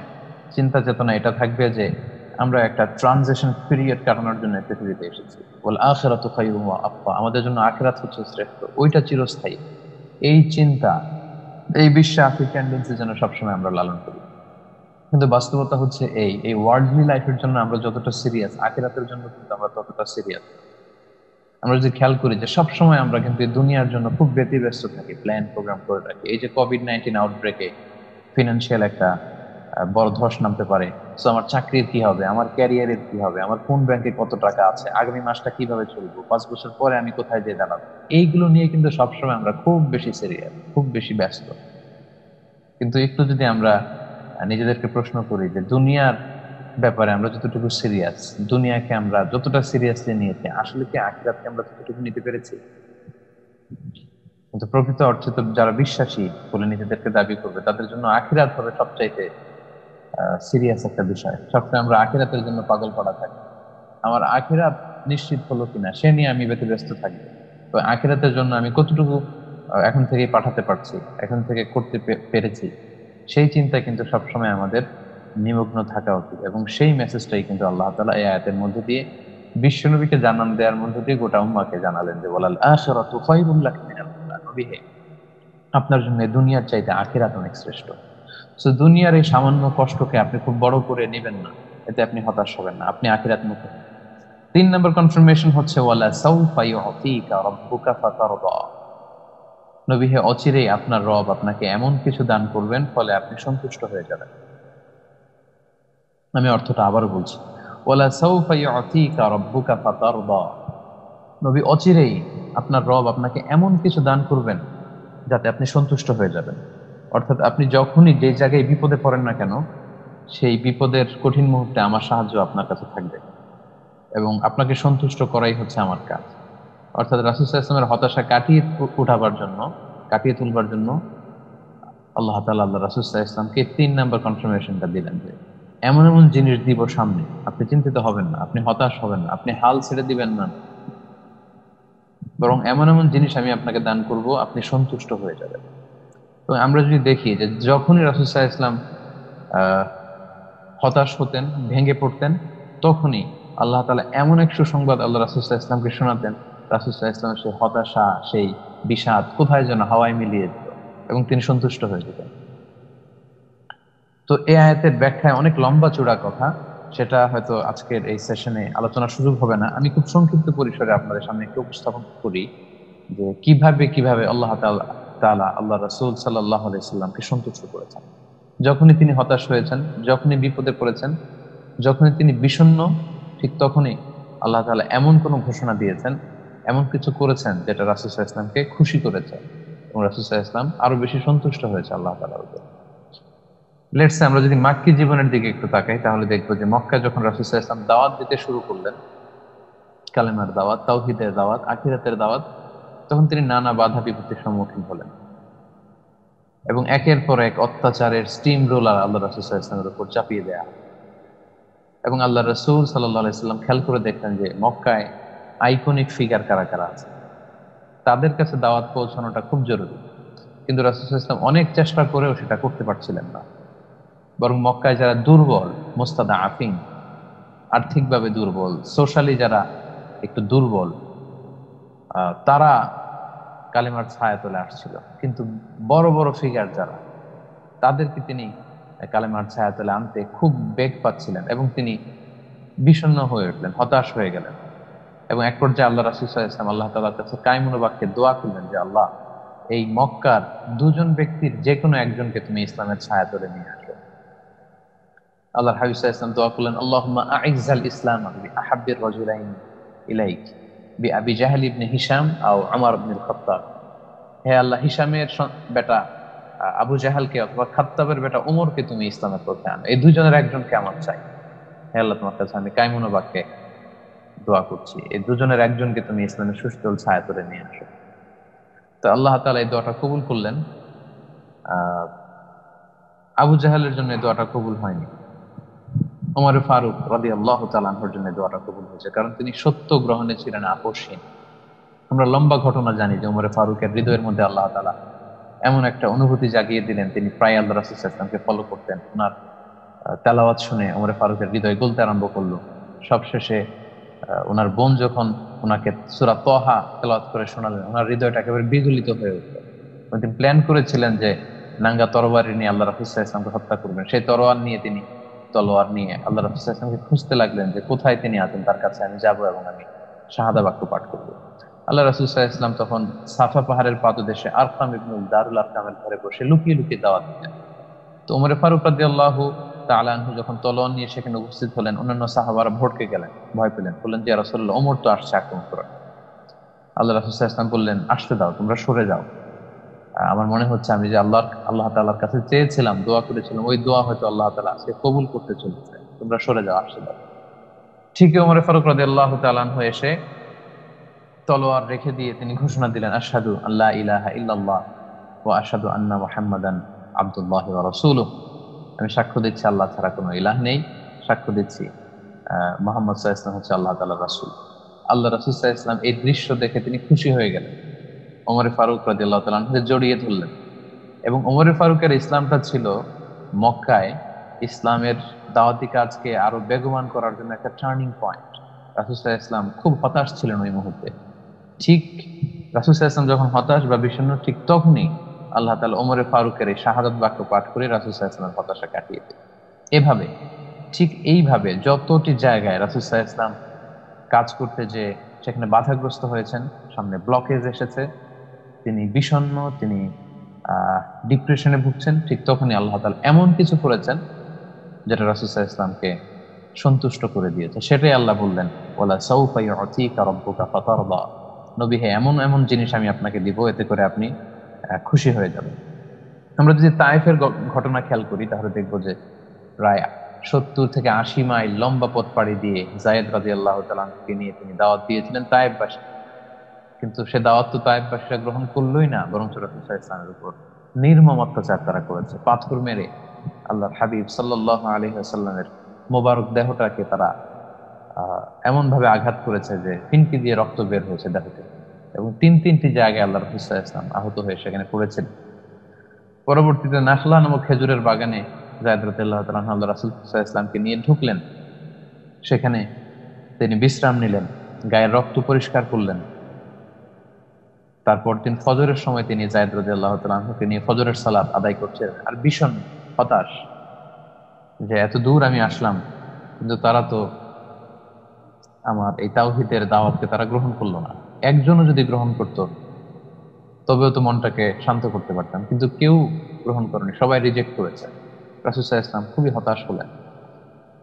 Speaker 1: চিন্তা চেতনা এটা থাকবে যে আমরা একটা ট্রানজিশন পিরিয়ড কাটানোর জন্য পৃথিবীতে এসেছি। ওয়াল আখিরাতু খায়রুন ওয়া আবকা, আমাদের জন্য আখিরাত হচ্ছে শ্রেষ্ঠ, ওইটা চিরস্থায়ী। এই চিন্তা, এই বিশ্বাস, এই টেন্ডেন্সি যেন সবসময় আমরা লালন করি। কিন্তু বাস্তবতা হচ্ছে এই ওয়ার্ল্ডলি লাইফের জন্য আমরা যতটা সিরিয়াস, আখিরাতের জন্য কিন্তু আমরা ততটা সিরিয়াস। আমরা যদি খেয়াল করি যে সবসময় আমরা কিন্তু এই দুনিয়ার জন্য খুব ব্যতিব্যস্ত থাকি, প্ল্যান প্রোগ্রাম করে রাখি। এই যে কোভিড-19 আউটব্রেকে ফিনান্সিয়াল একটা বড় ধস নামতে পারে, সো আমার চাকরির কি হবে, আমার ক্যারিয়ারের কি হবে, আমার কোন ব্যাংকে কত টাকা আছে, আগামী মাসটা কিভাবে চলবো, 5 বছর পরে আমি কোথায় যেয়ে দাঁড়াবো, এইগুলো নিয়ে কিন্তু সবসময় আমরা খুব বেশি সিরিয়াস, খুব বেশি ব্যস্ত। কিন্তু একটু যদি আমরা নিজেদেরকে প্রশ্ন করি যে দুনিয়ার ব্যাপারে আমরা যতটুকু সিরিয়াস, দুনিয়াকে আমরা যতটা সিরিয়াসলি নিয়েছি, আসলে কি আখিরাতকে আমরা ততটুকু নিতে পেরেছি? কিন্তু প্রকৃত অর্থে তো যারা বিশ্বাসী বলে নিজেদেরকে দাবি করবে, তাদের জন্য আখিরাত হবে সবচাইতে সিরিয়াস একটা বিষয়। সবসময় আমরা আখিরাতের জন্য পাগল পড়া থাকি। আমার আখিরাত নিশ্চিত হলো কিনা সে নিয়ে আমি ব্যতিব্যস্ত থাকি। তো আখিরাতের জন্য আমি কতটুকু এখন থেকে পাঠাতে পারছি, এখন থেকে করতে পেরেছি, সেই চিন্তায় কিন্তু সবসময় আমাদের নিমগ্ন থাকা উচিত। এবং সেই মেসেজটাই কিন্তু আল্লাহ তাআলা এই আয়াতের মধ্যে দিয়ে বিশ্বনবীকে জানান দেওয়ার মধ্যে দিয়ে গোটা উম্মাহকে জানালেন যে ওয়ালাল আখিরাতু খায়রুল লাকা মিনাল উলা। নবী হে, আপনার জন্য দুনিয়ার চাইতে আখিরাত অনেক শ্রেষ্ঠ। সো দুনিয়ার এই সামান্য কষ্টকে আপনি খুব বড় করে নেবেন না, এতে আপনি হতাশ হবেন না, আপনি আখিরাত মুখী হন। 3 নম্বর কনফার্মেশন হচ্ছে ওয়ালা সাউফা ইউতিকা রাব্বুকা ফাতারদা। নবী হে, অচিরেই আপনার রব আপনাকে এমন কিছু দান করবেন ফলে আপনি সন্তুষ্ট হয়ে যাবেন। আমি অর্থটা আবারও বলছি, ওয়ালা সাউফা ইউতিকা রাব্বুকা ফাতারদা। নবী, অচিরেই আপনার রব আপনাকে এমন কিছু দান করবেন যাতে আপনি সন্তুষ্ট হয়ে যাবেন। অর্থাৎ আপনি যখনই যে জায়গায় বিপদে পড়েন না কেন, সেই বিপদের কঠিন মুহূর্তে আমার সাহায্য আপনার কাছে থাকবে এবং আপনাকে সন্তুষ্ট করাই হচ্ছে আমার কাজ। অর্থাৎ রাসূল সাল্লাল্লাহু আলাইহি ওয়াসাল্লামের হতাশা কাটিয়ে তুলবার জন্য আল্লাহ তাআলা আল্লাহ রাসূল সাল্লাল্লাহু আলাইহি ওয়াসাল্লামকে 3 নাম্বার কনফার্মেশনটা দিলেন যে এমন এমন জিনিস দিব সামনে, আপনি চিন্তিত হবেন না, আপনি হতাশ হবেন না, আপনি হাল ছেড়ে দিবেন না, বরং এমন এমন জিনিস আমি আপনাকে দান করব, আপনি সন্তুষ্ট হয়ে যাবেন। তো আমরা যদি দেখি যে যখনই রাসূল সাল্লাল্লাহু আলাইহি ওয়াসাল্লাম আহ হতাশ হতেন, ভেঙে পড়তেন, তখনই আল্লাহ তাআলা এমন এক সুসংবাদ আল্লাহ রাসূল সাল্লাল্লাহু আলাইহি ওয়াসাল্লামকে শোনাতেন, রাসূল সাল্লাল্লাহু আলাইহি ওয়াসাল্লামের সেই হতাশা, সেই বিষাদ কোথায় যেন হাওয়ায় মিলিয়ে যেত এবং তিনি সন্তুষ্ট হয়ে যেতেন। তো এই আয়াতের ব্যাখ্যায় অনেক লম্বা চূড়া কথা, সেটা হয়তো আজকের এই সেশনে আলোচনার সুযোগ হবে না। আমি খুব সংক্ষিপ্ত পরিসরে আপনাদের সামনে একটু উপস্থাপন করি যে কিভাবে আল্লাহ তাআলা আল্লাহ রাসূল সাল্লাল্লাহু আলাইহি সাল্লামকে সন্তুষ্ট করেছেন। যখনই তিনি হতাশ হয়েছেন, যখনই বিপদে পড়েছেন, যখনই তিনি বিষণ্ণ, ঠিক তখনই আল্লাহ তাআলা এমন কোন ঘোষণা দিয়েছেন, এমন কিছু করেছেন যেটা রাসূল সাল্লাল্লাহু আলাইহি সাল্লামকে খুশি করেছে এবং রাসূল সাল্লাল্লাহু আলাইহি সাল্লাম আরো বেশি সন্তুষ্ট হয়েছে আল্লাহ তাআলার উপর। লেটস সে আমরা যদি মাক্কি জীবনের দিকে একটু তাকাই, তাহলে দেখবো যে মক্কায় যখন রাসূল সাল্লাল্লাহু আলাইহি ওয়াসাল্লাম দাওয়াত দিতে শুরু করলেন, কালেমার দাওয়াত, তাওহীদের দাওয়াত, আখিরাতের দাওয়াত, তখন তিনি নানা বাধা বিপত্তির সম্মুখীন হলেন এবং একের পর এক অত্যাচারের স্টিম রোলার আল্লাহ রাসূল সাল্লাল্লাহু আলাইহি ওয়াসাল্লামের উপর চাপিয়ে দেয়া হয়। এবং আল্লাহ রাসূল সাল্লাল্লাহু আলাইহি ওয়াসাল্লাম খেয়াল করে দেখলেন যে মক্কায় আইকনিক ফিগার কারা কারা আছে, তাদের কাছে দাওয়াত পৌঁছানোটা খুব জরুরি। কিন্তু রাসূল সাল্লাল্লাহু আলাইহি ওয়াসাল্লাম অনেক চেষ্টা করেও সেটা করতে পারছিলেন না। বরং মক্কায় যারা দুর্বল, মুস্তাদআফিন, আর্থিকভাবে দুর্বল, সোশ্যালি যারা একটু দুর্বল, তারা কালিমার ছায়াতলে আসছিল। কিন্তু বড় বড় ফিগার যারা, তাদেরকে তিনি কালিমার ছায়াতলে আনতে খুব বেগ পাচ্ছিলেন এবং তিনি বিষণ্ণ হয়ে উঠলেন, হতাশ হয়ে গেলেন। এবং এক পর্যায়ে আল্লাহ রাসূল সাল্লাল্লাহু আলাইহি ওয়াসাল্লাম আল্লাহ তাআলার কাছে কায়মুন বাক্যে দোয়া করলেন যে আল্লাহ, এই মক্কার দুজন ব্যক্তির যে কোনো একজনকে তুমি ইসলামের ছায়াতলে নিয়ে আসো। আল্লাহর হাবিব সাল্লাল্লাহু আলাইহি ওয়াসাল্লাম দোয়া করলেন, আল্লাহুম্মা আইজ্জাল ইসলাম বিআহাব্বির রাজুলাইন ইলাইক বিআবি জাহল ইবনে হিশাম আও উমর ইবনে খাত্তাব। হে আল্লাহ, হিশামের বেটা আবু জাহালকে অথবা খাত্তাবের বেটা উমরকে তুমি ইসলামের পথে আনো, এই দুজনের একজনকে আমার চাই। হে আল্লাহ, তোমার কাছে আমি কায়মুন বাক্যে দোয়া করছি, এই দুজনের একজনকে তুমি ইসলামের সুশীতল ছায়াতলে নিয়ে আসো। তো আল্লাহ তাআলা এই দোয়াটা কবুল করলেন। আহ আবু জাহালের জন্য এই দোয়াটা কবুল হয়নি, ওমর ফারুক রাদিয়াল্লাহু তাআলা আনহুর জন্য দোয়াটা কবুল হয়েছে, কারণ তিনি সত্য গ্রহণে ছিলেন আপোষহীন। আমরা লম্বা ঘটনা জানি যে ওমর ফারুকের হৃদয়ের মধ্যে আল্লাহ তাআলা এমন একটা অনুভূতি জাগিয়ে দিলেন, তিনি প্রায় আল্লাহ রাসূল সাল্লাল্লাহু আলাইহি ওয়াসাল্লামকে ফলো করতেন। ওনার তেলাওয়াত শুনে ওমর ফারুকের হৃদয় গলতে আরম্ভ করলো। সবশেষে ওনার বোন যখন ওনাকে সূরা তাহা তেলাওয়াত করে শোনালেন, ওনার হৃদয়টা একেবারে বিগলিত হয়ে উঠল। তিনি প্ল্যান করেছিলেন যে নাঙ্গা তরবারি নিয়ে আল্লাহ রাসূল সাল্লাল্লাহু আলাইহি ওয়াসাল্লামকে হত্যা করবেন। সেই তলোয়ার নিয়ে আল্লাহ রাসূল সাল্লাল্লাহু আলাইহি ওয়াসাল্লামকে খুঁজতে লাগলেন যে কোথায় তিনি আছেন, তার কাছে আমি যাব এবং আমি শাহাদা বাক্য পাঠ করব। আল্লাহ রাসূল সাল্লাল্লাহু আলাইহি ওয়াসাল্লাম তখন সাফা পাহাড়ের পাদদেশে আরকাম ইবনুল দারুল আরকামের ঘরে বসে লুকিয়ে লুকিয়ে দাওয়াত দিতেন। তো ওমর ফারুক রাদিয়াল্লাহু তাআলা আনহু যখন তলোয়ার নিয়ে সেখানে উপস্থিত হলেন, অন্যান্য সাহাবারা ভড়কে গেলেন, ভয় পেলেন, বললেন যে ইয়া রাসূলুল্লাহ, ওমর তো আসছে আক্রমণ করার। আল্লাহ রাসূল সাল্লাল্লাহু আলাইহি ওয়াসাল্লাম বললেন, আসতে দাও, তোমরা সরে যাও। আমার মনে হচ্ছে আমি যে আল্লাহ তাআলার কাছে চেয়েছিলাম, দোয়া করেছিলাম, ওই দোয়া হয়তো আল্লাহ তাআলা আজকে কবুল করতে চলেছে, তোমরা সরে যাও, আসতে দাও। ঠিকই ওমর ফারুক রাদিয়াল্লাহু তাআলা আনহু এসে তলোয়ার রেখে দিয়ে তিনি ঘোষণা দিলেন, আশহাদু আল্লা ইলাহা ইল্লাল্লাহ ওয়া আশহাদু আন্না মুহাম্মাদান আবদুল্লাহি ওয়া রাসূলুহু। আমি সাক্ষ্য দিচ্ছি আল্লাহ ছাড়া কোনো ইলাহ নেই, সাক্ষ্য দিচ্ছি মুহাম্মদ সাল্লাল্লাহু আলাইহি ওয়াসাল্লাম হচ্ছে আল্লাহ তাআলার রাসূল। আল্লাহ রাসূল সাল্লাল্লাহু আলাইহি ওয়াসাল্লাম এই দৃশ্য দেখে তিনি খুশি হয়ে গেলেন, ওমর ফারুক রাদিয়াল্লাহু তাআলা আনহুকে জড়িয়ে ধরলেন। এবং ওমর ফারুকের ইসলামটা ছিল মক্কায় ইসলামের দাওয়াতি কাজকে আরো বেগবান করার জন্য একটা টার্নিং পয়েন্ট। রাসূল সাল্লাল্লাহু আলাইহি ওয়াসাল্লাম খুব হতাশ ছিলেন ওই মুহূর্তে। ঠিক রাসূল সাল্লাল্লাহু আলাইহি ওয়াসাল্লাম যখন হতাশ বা বিষণ্ণ, ঠিক তখনই আল্লাহ তাআলা ওমর ফারুকের এই শাহাদাত বাক্য পাঠ করে রাসূল সাল্লাল্লাহু আলাইহি ওয়াসাল্লামের হতাশা কাটিয়ে দিলেন। এভাবে, ঠিক এইভাবে যতটি জায়গায় রাসূল সাল্লাল্লাহু আলাইহি ওয়াসাল্লাম কাজ করতে যে সেখানে বাধাগ্রস্ত হয়েছেন, সামনে ব্লকেজ এসেছে, তিনি বিষণ্ণ, তিনি ডিপ্রেশনে ভুগছেন, ঠিক তখনই আল্লাহ তাআলা এমন কিছু করেছেন যেটা রাসূল সাল্লাল্লাহু আলাইহি ওয়াসাল্লামকে সন্তুষ্ট করে দিয়েছে। সেটাই আল্লাহ বললেন, ওয়ালা সাউফা ইউতিকা রাব্বুকা ফাতারদা। নবী হে, এমন এমন জিনিস আমি আপনাকে দিব, এতে করে আপনি খুশি হয়ে যাবেন। আমরা যদি তায়েফের ঘটনা খেয়াল করি, তাহলে দেখবো যে প্রায় 70 থেকে 80 মাইল লম্বা পথ পাড়ি দিয়ে যায়েদ রাদিয়াল্লাহু তাআলা আনহুকে নিয়ে তিনি দাওয়াত দিয়েছিলেন তায়েফবাসী। কিন্তু সে দাওয়াত তো তায়েফবাসীরা গ্রহণ করলোই না, বরং রাসূল সাল্লাল্লাহু আলাইহি ওয়াসাল্লামের উপর নির্মম অত্যাচার তারা করেছে। পাথর মেরে আল্লাহর হাবিব সাল্লাল্লাহু আলাইহি ওয়াসাল্লামের মোবারক দেহটাকে তারা এমন ভাবে আঘাত করেছে যে ফিনকি দিয়ে রক্ত বের হয়েছে দেহ থেকে, এবং তিনটি জায়গায় আল্লাহ রাসূল সাল্লাল্লাহু আলাইহি ওয়াসাল্লাম আহত হয়ে সেখানে পড়েছেন। পরবর্তীতে নাখলা নামক খেজুরের বাগানে যায়েদ রাদিয়াল্লাহু তাআলা আল্লাহ রাসূল সাল্লাল্লাহু আলাইহি ওয়াসাল্লামকে নিয়ে ঢুকলেন। সেখানে তিনি বিশ্রাম নিলেন, গায়ের রক্ত পরিষ্কার করলেন। তারপর দিন ফজরের সময় তিনি যায়েদ রাদিয়াল্লাহু তাআলা আনহুকে নিয়ে ফজরের সালাত আদায় করছেন, আর ভীষণ হতাশ যে এত দূর আমি আসলাম, কিন্তু তারা তো আমার এই তাওহীদের দাওয়াতকে তারা গ্রহণ করলো না। একজনও যদি গ্রহণ করত তবেও তো মনটাকে শান্ত করতে পারতাম, কিন্তু কেউ গ্রহণ করেনি, সবাই রিজেক্ট করেছে। রাসূল সাল্লাল্লাহু আলাইহি ওয়াসাল্লাম খুবই হতাশ হলেন।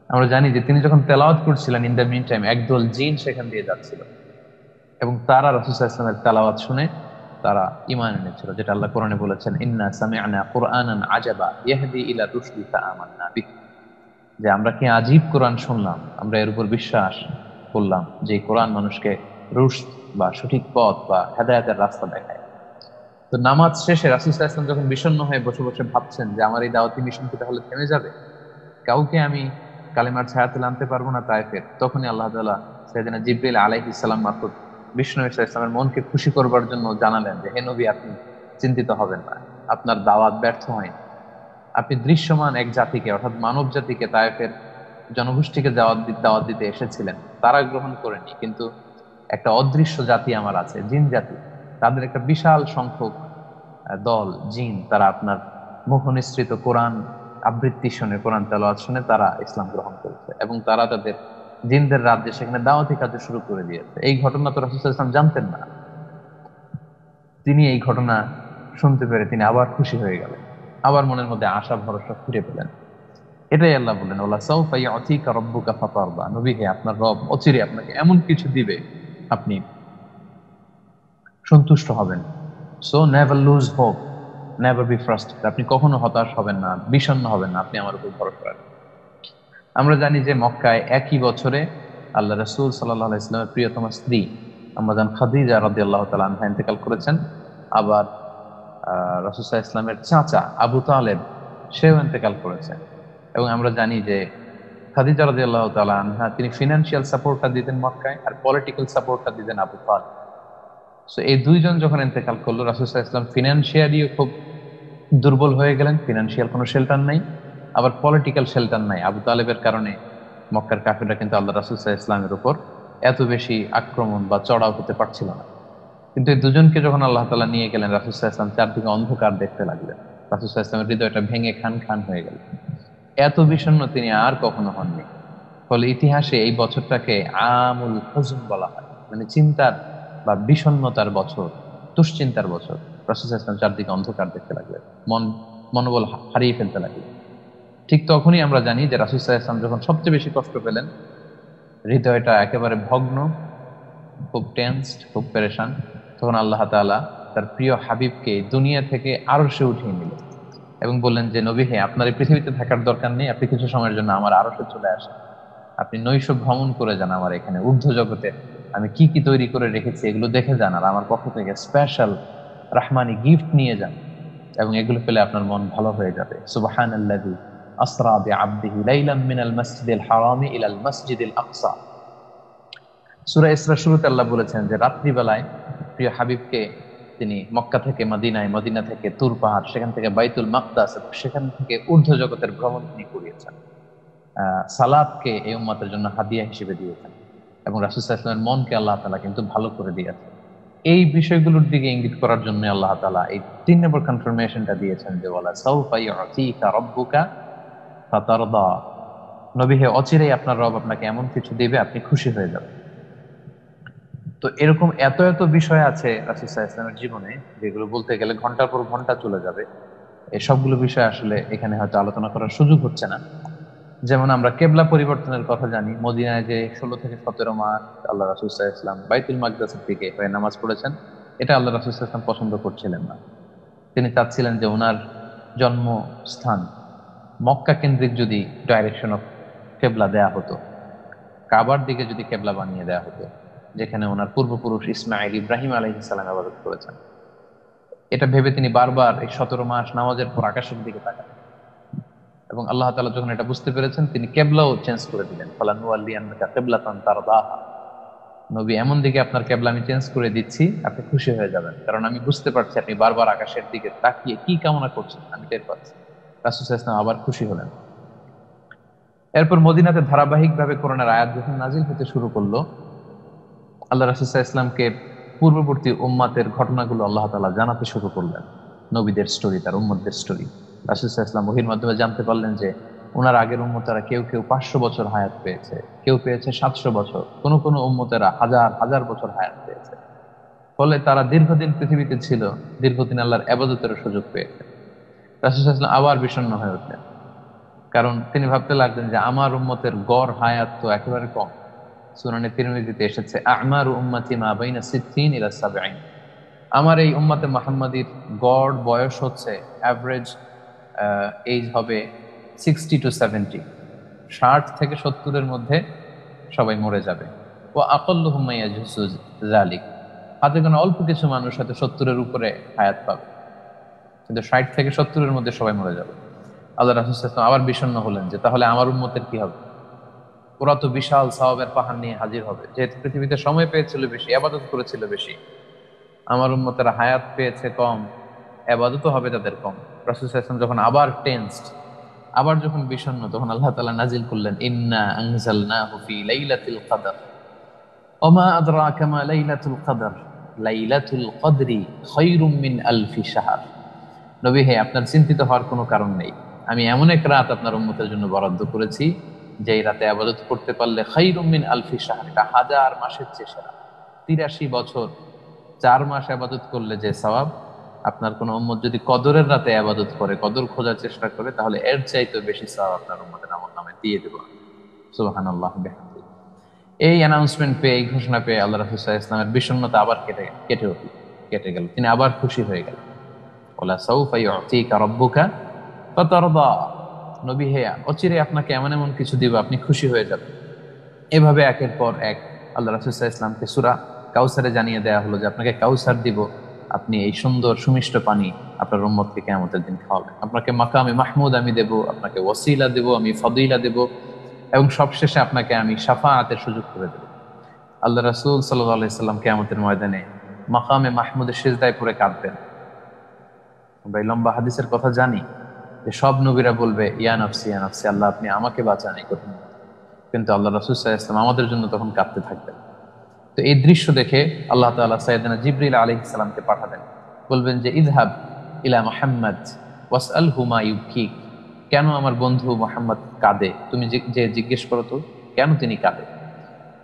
Speaker 1: আমরা জানি যে তিনি যখন তেলাওয়াত করছিলেন, ইন দ্য মিন টাইম একদল জিন সেখান দিয়ে যাচ্ছিল, এবং তারা রাসূল সাল্লাল্লাহু আলাইহি ওয়াসাল্লামের তেলাওয়াত শুনে তারা ঈমান এনেছিল, যেটা আল্লাহ কোরআনে বলেছেন, ইন্না সামি'না কুরআনান আজাবা ইয়াহদি ইলা রুশদি ফাআমান্না বিহি, যে আমরা কি আজীব কোরআন শুনলাম, আমরা এর উপর বিশ্বাস করলাম যে কোরআন মানুষকে রুশদ বা সঠিক পথ বা হেদায়েতের রাস্তা দেখায়। তো নামাজ শেষে রাসূল সাল্লাল্লাহু আলাইহি ওয়াসাল্লাম যখন বিষণ্ণ হয়ে বসে বসে ভাবছেন যে আমার এই দাওয়াতি মিশন কি তাহলে থেমে যাবে, কাউকে আমি কালেমার ছায়াতে আনতে পারবো না তায়েফের, তখনই আল্লাহ তাআলা সাইয়েদনা জিবরিল আলাইহিস সালাম মারফত বিষ্ণু নবী সাল্লাল্লাহু আলাইহি ওয়াসাল্লামের মনকে খুশি করবার জন্য জানালেন যে হে নবী, আপনি চিন্তিত হবেন না, আপনার দাওয়াত ব্যর্থ হয়নি। আপনি দৃশ্যমান এক জাতিকে, অর্থাৎ মানব জাতিকে, তায়েফের জনগোষ্ঠীকে দাওয়াত দিতে এসেছিলেন, তারা গ্রহণ করেনি, কিন্তু একটা অদৃশ্য জাতি আমার আছে, জিন জাতি, তাদের একটা বিশাল সংখ্যক দল জিন, তারা আপনার মুখ নিঃসৃত কোরআন আবৃত্তি শুনে, কোরআন তেলাওয়াত শুনে তারা ইসলাম গ্রহণ করেছে, এবং তারা তাদের জিনদের রাজ্যে সেখানে দাওয়াতি কাজ শুরু করে দিয়েছে। এই ঘটনা তো রাসূল সাল্লাল্লাহু আলাইহি ওয়াসাল্লাম জানতেন না। তিনি এই ঘটনা শুনতে পেরে তিনি আবার খুশি হয়ে গেলেন, আবার মনের মধ্যে আশা ভরসা ফিরে পেলেন। এটাই আল্লাহ বলেন, ওয়ালা সাউফা ইউতিকা রাব্বুকা ফাতারদা, নবী হে, আপনার রব অচিরে আপনাকে এমন কিছু দিবে আপনি সন্তুষ্ট হবেন। So never lose hope, never be frustrated, আপনি কখনো হতাশ হবেন না, বিষণ্ণ হবেন না, আপনি আমার উপর ভরসা রাখবেন। আমরা জানি যে মক্কায় একই বছরে আল্লাহ রাসূল সাল্লাল্লাহু আলাইহি ওয়াসাল্লামের প্রিয়তমা স্ত্রী আম্মাজান খাদিজা রাদিয়াল্লাহু তাআলা আনহা ইন্তেকাল করেছেন। আবার রাসূল সাল্লাল্লাহু আলাইহি ওয়াসাল্লামের চাচা আবু তালেব সেও ইন্তেকাল করেছেন। এবং আমরা জানি যে খাদিজা রাদিয়াল্লাহু তাআলা আনহা তিনি ফিনান্সিয়াল সাপোর্টটা দিতেন মক্কায়, আর পলিটিক্যাল সাপোর্টটা দিতেন আবু তালেব। সো এই দুইজন যখন ইন্তেকাল করলো, রাসূল সাল্লাল্লাহু আলাইহি ওয়াসাল্লাম ফিনান্সিয়ালিও খুব দুর্বল হয়ে গেলেন, ফিনান্সিয়াল কোনো শেল্টার নাই, আবার পলিটিক্যাল শেল্টার নাই। আবু তালেবের কারণে মক্কার কাফিররা কিন্তু আল্লাহ রাসূল সাল্লাল্লাহু আলাইহি ওয়াসাল্লামের উপর এত বেশি আক্রমণ বা চড়াও হতে পারছিল না। কিন্তু এই দুজনকে যখন আল্লাহ তাআলা নিয়ে গেলেন, রাসূল সাল্লাল্লাহু আলাইহি ওয়াসাল্লাম চারদিকে অন্ধকার দেখতে লাগলেন, রাসূল সাল্লাল্লাহু আলাইহি ওয়াসাল্লামের হৃদয়টা ভেঙে খান খান হয়ে গেল। এত বিষণ্ণ তিনি আর কখনো হননি। ফলে ইতিহাসে এই বছরটাকে আমুল হুজন বলা হয়, মানে চিন্তার বা বিষণ্ণতার বছর, দুশ্চিন্তার বছর। রাসূল সাল্লাল্লাহু আলাইহি ওয়াসাল্লাম চারদিকে অন্ধকার দেখতে লাগলেন, মনোবল হারিয়ে ফেলতে লাগলেন। ঠিক তখনই আমরা জানি যে রাসূল সাল্লাল্লাহু আলাইহি ওয়াসাল্লাম যখন সবচেয়ে বেশি কষ্ট পেলেন, হৃদয়টা একেবারে ভগ্ন, খুব টেন্সড, খুব পেরেশান, তখন আল্লাহ তাআলা তার প্রিয় হাবিবকে দুনিয়া থেকে আরশে উঠিয়ে নিলেন এবং বললেন যে নবী হে, আপনার এই পৃথিবীতে থাকার দরকার নেই, আপনি কিছু সময়ের জন্য আমার আরশে চলে আসেন, আপনি নৈশ ভ্রমণ করে যান আমার এখানে ঊর্ধ্ব জগতে আমি কি কি তৈরি করে রেখেছি এগুলো দেখে যান, আর আমার পক্ষ থেকে স্পেশাল রাহমানি গিফট নিয়ে যান, এবং এগুলো পেলে আপনার মন ভালো হয়ে যাবে। সুবহানাল্লাযী আসরা বিআবদিহি লাইলাম মিনাল মাসজিদিল হারামি ইলাল মাসজিদিল আকসা। সূরা ইসরা শুরুতে আল্লাহ বলেছেন যে রাত্রিবেলায় প্রিয় হাবিবকে তিনি মক্কা থেকে মদিনায়, মদিনা থেকে তুর পাহাড়, সেখান থেকে বাইতুল মাকদাস, এবং সেখান থেকে ঊর্ধ্ব জগতের ভ্রমণ তিনি করিয়েছেন। সালাতকে এই উম্মতের জন্য হাদিয়া হিসেবে দিয়েছেন, এবং রাসূল সাল্লাল্লাহু আলাইহি ওয়াসাল্লামের মনকে আল্লাহ তাআলা কিন্তু ভালো করে দিয়েছেন। এই বিষয়গুলোর দিকে ইঙ্গিত করার জন্য আল্লাহ তাআলা এই 3 নম্বর কনফার্মেশনটা দিয়েছেন যে ওয়ালা সাউফা ইউতিকা রাব্বুকা ফাতারদা, নবী হে, অচিরেই আপনার রব আপনাকে এমন কিছু দিবে আপনি খুশি হয়ে যাবেন। তো এরকম এত এত বিষয় আছে রাসূল সাল্লাল্লাহু আলাইহি ওয়াসাল্লামের জীবনে, যেগুলো বলতে গেলে ঘন্টার পর ঘন্টা চলে যাবে। এই সবগুলো বিষয় আসলে এখানে হয়তো আলোচনা করার সুযোগ হচ্ছে না। যেমন আমরা কেবলা পরিবর্তনের কথা জানি, মদিনায় যে 16 থেকে 17 মাস আল্লাহ রাসূল সাল্লাল্লাহু আলাইহি ওয়াসাল্লাম বাইতুল মাকদাসের দিকে হয়ে নামাজ পড়েছেন, এটা আল্লাহ রাসূল সাল্লাল্লাহু আলাইহি ওয়াসাল্লাম পছন্দ করছিলেন না। তিনি চাচ্ছিলেন যে ওনার জন্মস্থান মক্কা কেন্দ্রিক যদি ডাইরেকশন অফ কেবলা দেয়া হতো, কাবার দিকে যদি কেবলা বানিয়ে দেয়া হতো, যেখানে ওনার পূর্বপুরুষ ইসমাইল ইব্রাহিম আলাইহিস সালাম ইবাদত করেছেন। এটা ভেবে তিনি বারবার এই 17 মাস নামাজের পর আকাশের দিকে তাকান, এবং আল্লাহ তাআলা যখন এটা বুঝতে পেরেছেন তিনি কেবলাও চেঞ্জ করে দিলেন। ফালানুওয়াল্লিয়ান্নাকা কিবলাতান তারদাহা, নবী এমন দিকে আপনার কেবলা আমি চেঞ্জ করে দিচ্ছি, আপনি খুশি হয়ে যাবেন, কারণ আমি বুঝতে পারছি আপনি বারবার আকাশের দিকে তাকিয়ে কি কামনা করছেন, আমি টের পাচ্ছি। রাসূল সাল্লাল্লাহু আলাইহি ওয়াসাল্লাম আবার খুশি হলেন। এরপর মদিনাতে ধারাবাহিকভাবে কোরআনের আয়াত যখন নাজিল হতে শুরু করলো, আল্লাহ রাসূল সাল্লাল্লাহু আলাইহি ওয়াসাল্লামকে পূর্ববর্তী উম্মাতের ঘটনাগুলো আল্লাহ তাআলা জানাতে শুরু করলেন, নবীদের স্টোরি, তার উম্মতদের স্টোরি। রাসূল সাল্লাল্লাহু আলাইহি ওয়াসাল্লাম ওহীর মাধ্যমে জানতে পারলেন যে ওনার আগের উম্মতেরা কেউ কেউ 500 বছর হায়াত পেয়েছে, কেউ পেয়েছে 700 বছর, কোন কোন উম্মতেরা হাজার হাজার বছর হায়াত পেয়েছে। ফলে তারা দীর্ঘদিন পৃথিবীতে ছিল, দীর্ঘদিন আল্লাহর ইবাদতের সুযোগ পেয়েছে। রাসূল সাল্লাল্লাহু আলাইহি ওয়াসাল্লাম আবার বিষণ্ণ হয়ে উঠলেন, কারণ তিনি ভাবতে লাগলেন যে আমার উম্মতের গড় হায়াত তো একেবারে কম। সুনানে তিরমিজিতে এসেছে আমারু উম্মতি মা বাইনা 60 ইলা 70, আমার এই উম্মতে মুহাম্মাদির গড় বয়স হচ্ছে এভারেজ এজ হবে 60 to 70, 60 থেকে 70 এর মধ্যে সবাই মরে যাবে। ওয়া আকাল্লুহুম মা ইয়াজুজু যালিক, হাতে গোনা অল্প কিছু মানুষ হয়তো 70 এর উপরে হায়াত পাবে, কিন্তু 60 থেকে 70 এর মধ্যে সবাই মরে যাবে। আল্লাহ রাসূল সাল্লাল্লাহু আলাইহি ওয়াসাল্লাম আবার বিষণ্ণ হলেন যে তাহলে আমার উম্মতের কি হবে? ওরা তো বিশাল সওয়াবের পাহাড় নিয়ে হাজির হবে, যেহেতু পৃথিবীতে সময় পেয়েছিল বেশি, ইবাদত করেছিল বেশি। আমার উম্মতেরা হায়াত পেয়েছে কম, ইবাদতও হবে তাদের কম। রাসূল সাল্লাল্লাহু আলাইহি ওয়াসাল্লাম যখন আবার টেনসড, আবার যখন বিষণ্ণ, তখন আল্লাহ তাআলা নাজিল করলেন ইন্না আনজালনাহু ফি লাইলাতিল কদর ওমা আদরাকা মা লাইলাতুল কদর লাইলাতুল কদরি খায়রুম মিন আলফি শাহর। নবী হে, আপনার চিন্তিত হওয়ার কোনো কারণ নেই, আমি এমন এক রাত আপনার উম্মতের জন্য বরাদ্দ করেছি যেই রাতে ইবাদত করতে পারলে খায়রুম মিন আলফি শাহর, এটা হাজার মাসের চেয়ে সেরা। 83 বছর 4 মাস ইবাদত করলে যে সওয়াব, আপনার কোন উম্মত যদি কদরের রাতে ইবাদত করে, কদর খোঁজার চেষ্টা করে, তাহলে এর চাইতে বেশি সওয়াব আপনার উম্মতের আমলনামায় দিয়ে দেব। সুবহানাল্লাহ বিহামদিহি। এই অ্যানাউন্সমেন্ট পেয়ে, এই ঘোষণা পেয়ে আল্লাহ রাসূল সাল্লাল্লাহু আলাইহি ওয়াসাল্লামের বিষণ্ণতা আবার কেটে গেল। তিনি আবার খুশি হয়ে গেলেন। ওয়ালা সাউফা ইউতিকা রাব্বুকা ফাতারদা, নবী হে, অচিরে আপনাকে এমন এমন কিছু দিব আপনি খুশি হয়ে যাবেন। এভাবে একের পর এক আল্লাহ রাসূল সাল্লাল্লাহু আলাইহি ওয়াসাল্লামকে সূরা কাউসারে জানিয়ে দেয়া হলো যে আপনাকে কাউসার দিব, আপনি এই সুন্দর সুমিষ্ট পানি আপনার উম্মতকে কিয়ামতের দিন খাওয়াবেন। আপনাকে মাকামে মাহমুদ আমি দেব, আপনাকে ওয়াসিলা দেব, আমি ফাদিলা দেব, এবং সবশেষে আপনাকে আমি শাফাআতের সুযোগ করে দেব। আল্লাহ রাসূল সাল্লাল্লাহু আলাইহি সাল্লাম কিয়ামতের ময়দানে মাকামে মাহমুদের সিজদায় পড়ে কাঁদবেন। আমরা এই লম্বা হাদিসের কথা জানি যে সব নবীরা বলবে ইয়া নাফসি ইয়া নাফসি, আল্লাহ আপনি আমাকে বাঁচান এই কঠিন। কিন্তু আল্লাহ রাসূল সাল্লাল্লাহু আলাইহি ওয়াসাল্লাম আমাদের জন্য তখন কাঁদতে থাকবেন। তো এই দৃশ্য দেখে আল্লাহ তাআলা সাইয়েদনা জিবরিল আলাইহিস সালামকে পাঠাবেন, বলবেন যে ইযহাব ইলা মুহাম্মদ ওয়াসআলহু মা ইউবকিক, কেন আমার বন্ধু মুহাম্মদ কাঁদে, তুমি যে জিজ্ঞেস করো তো কেন তিনি কাঁদে।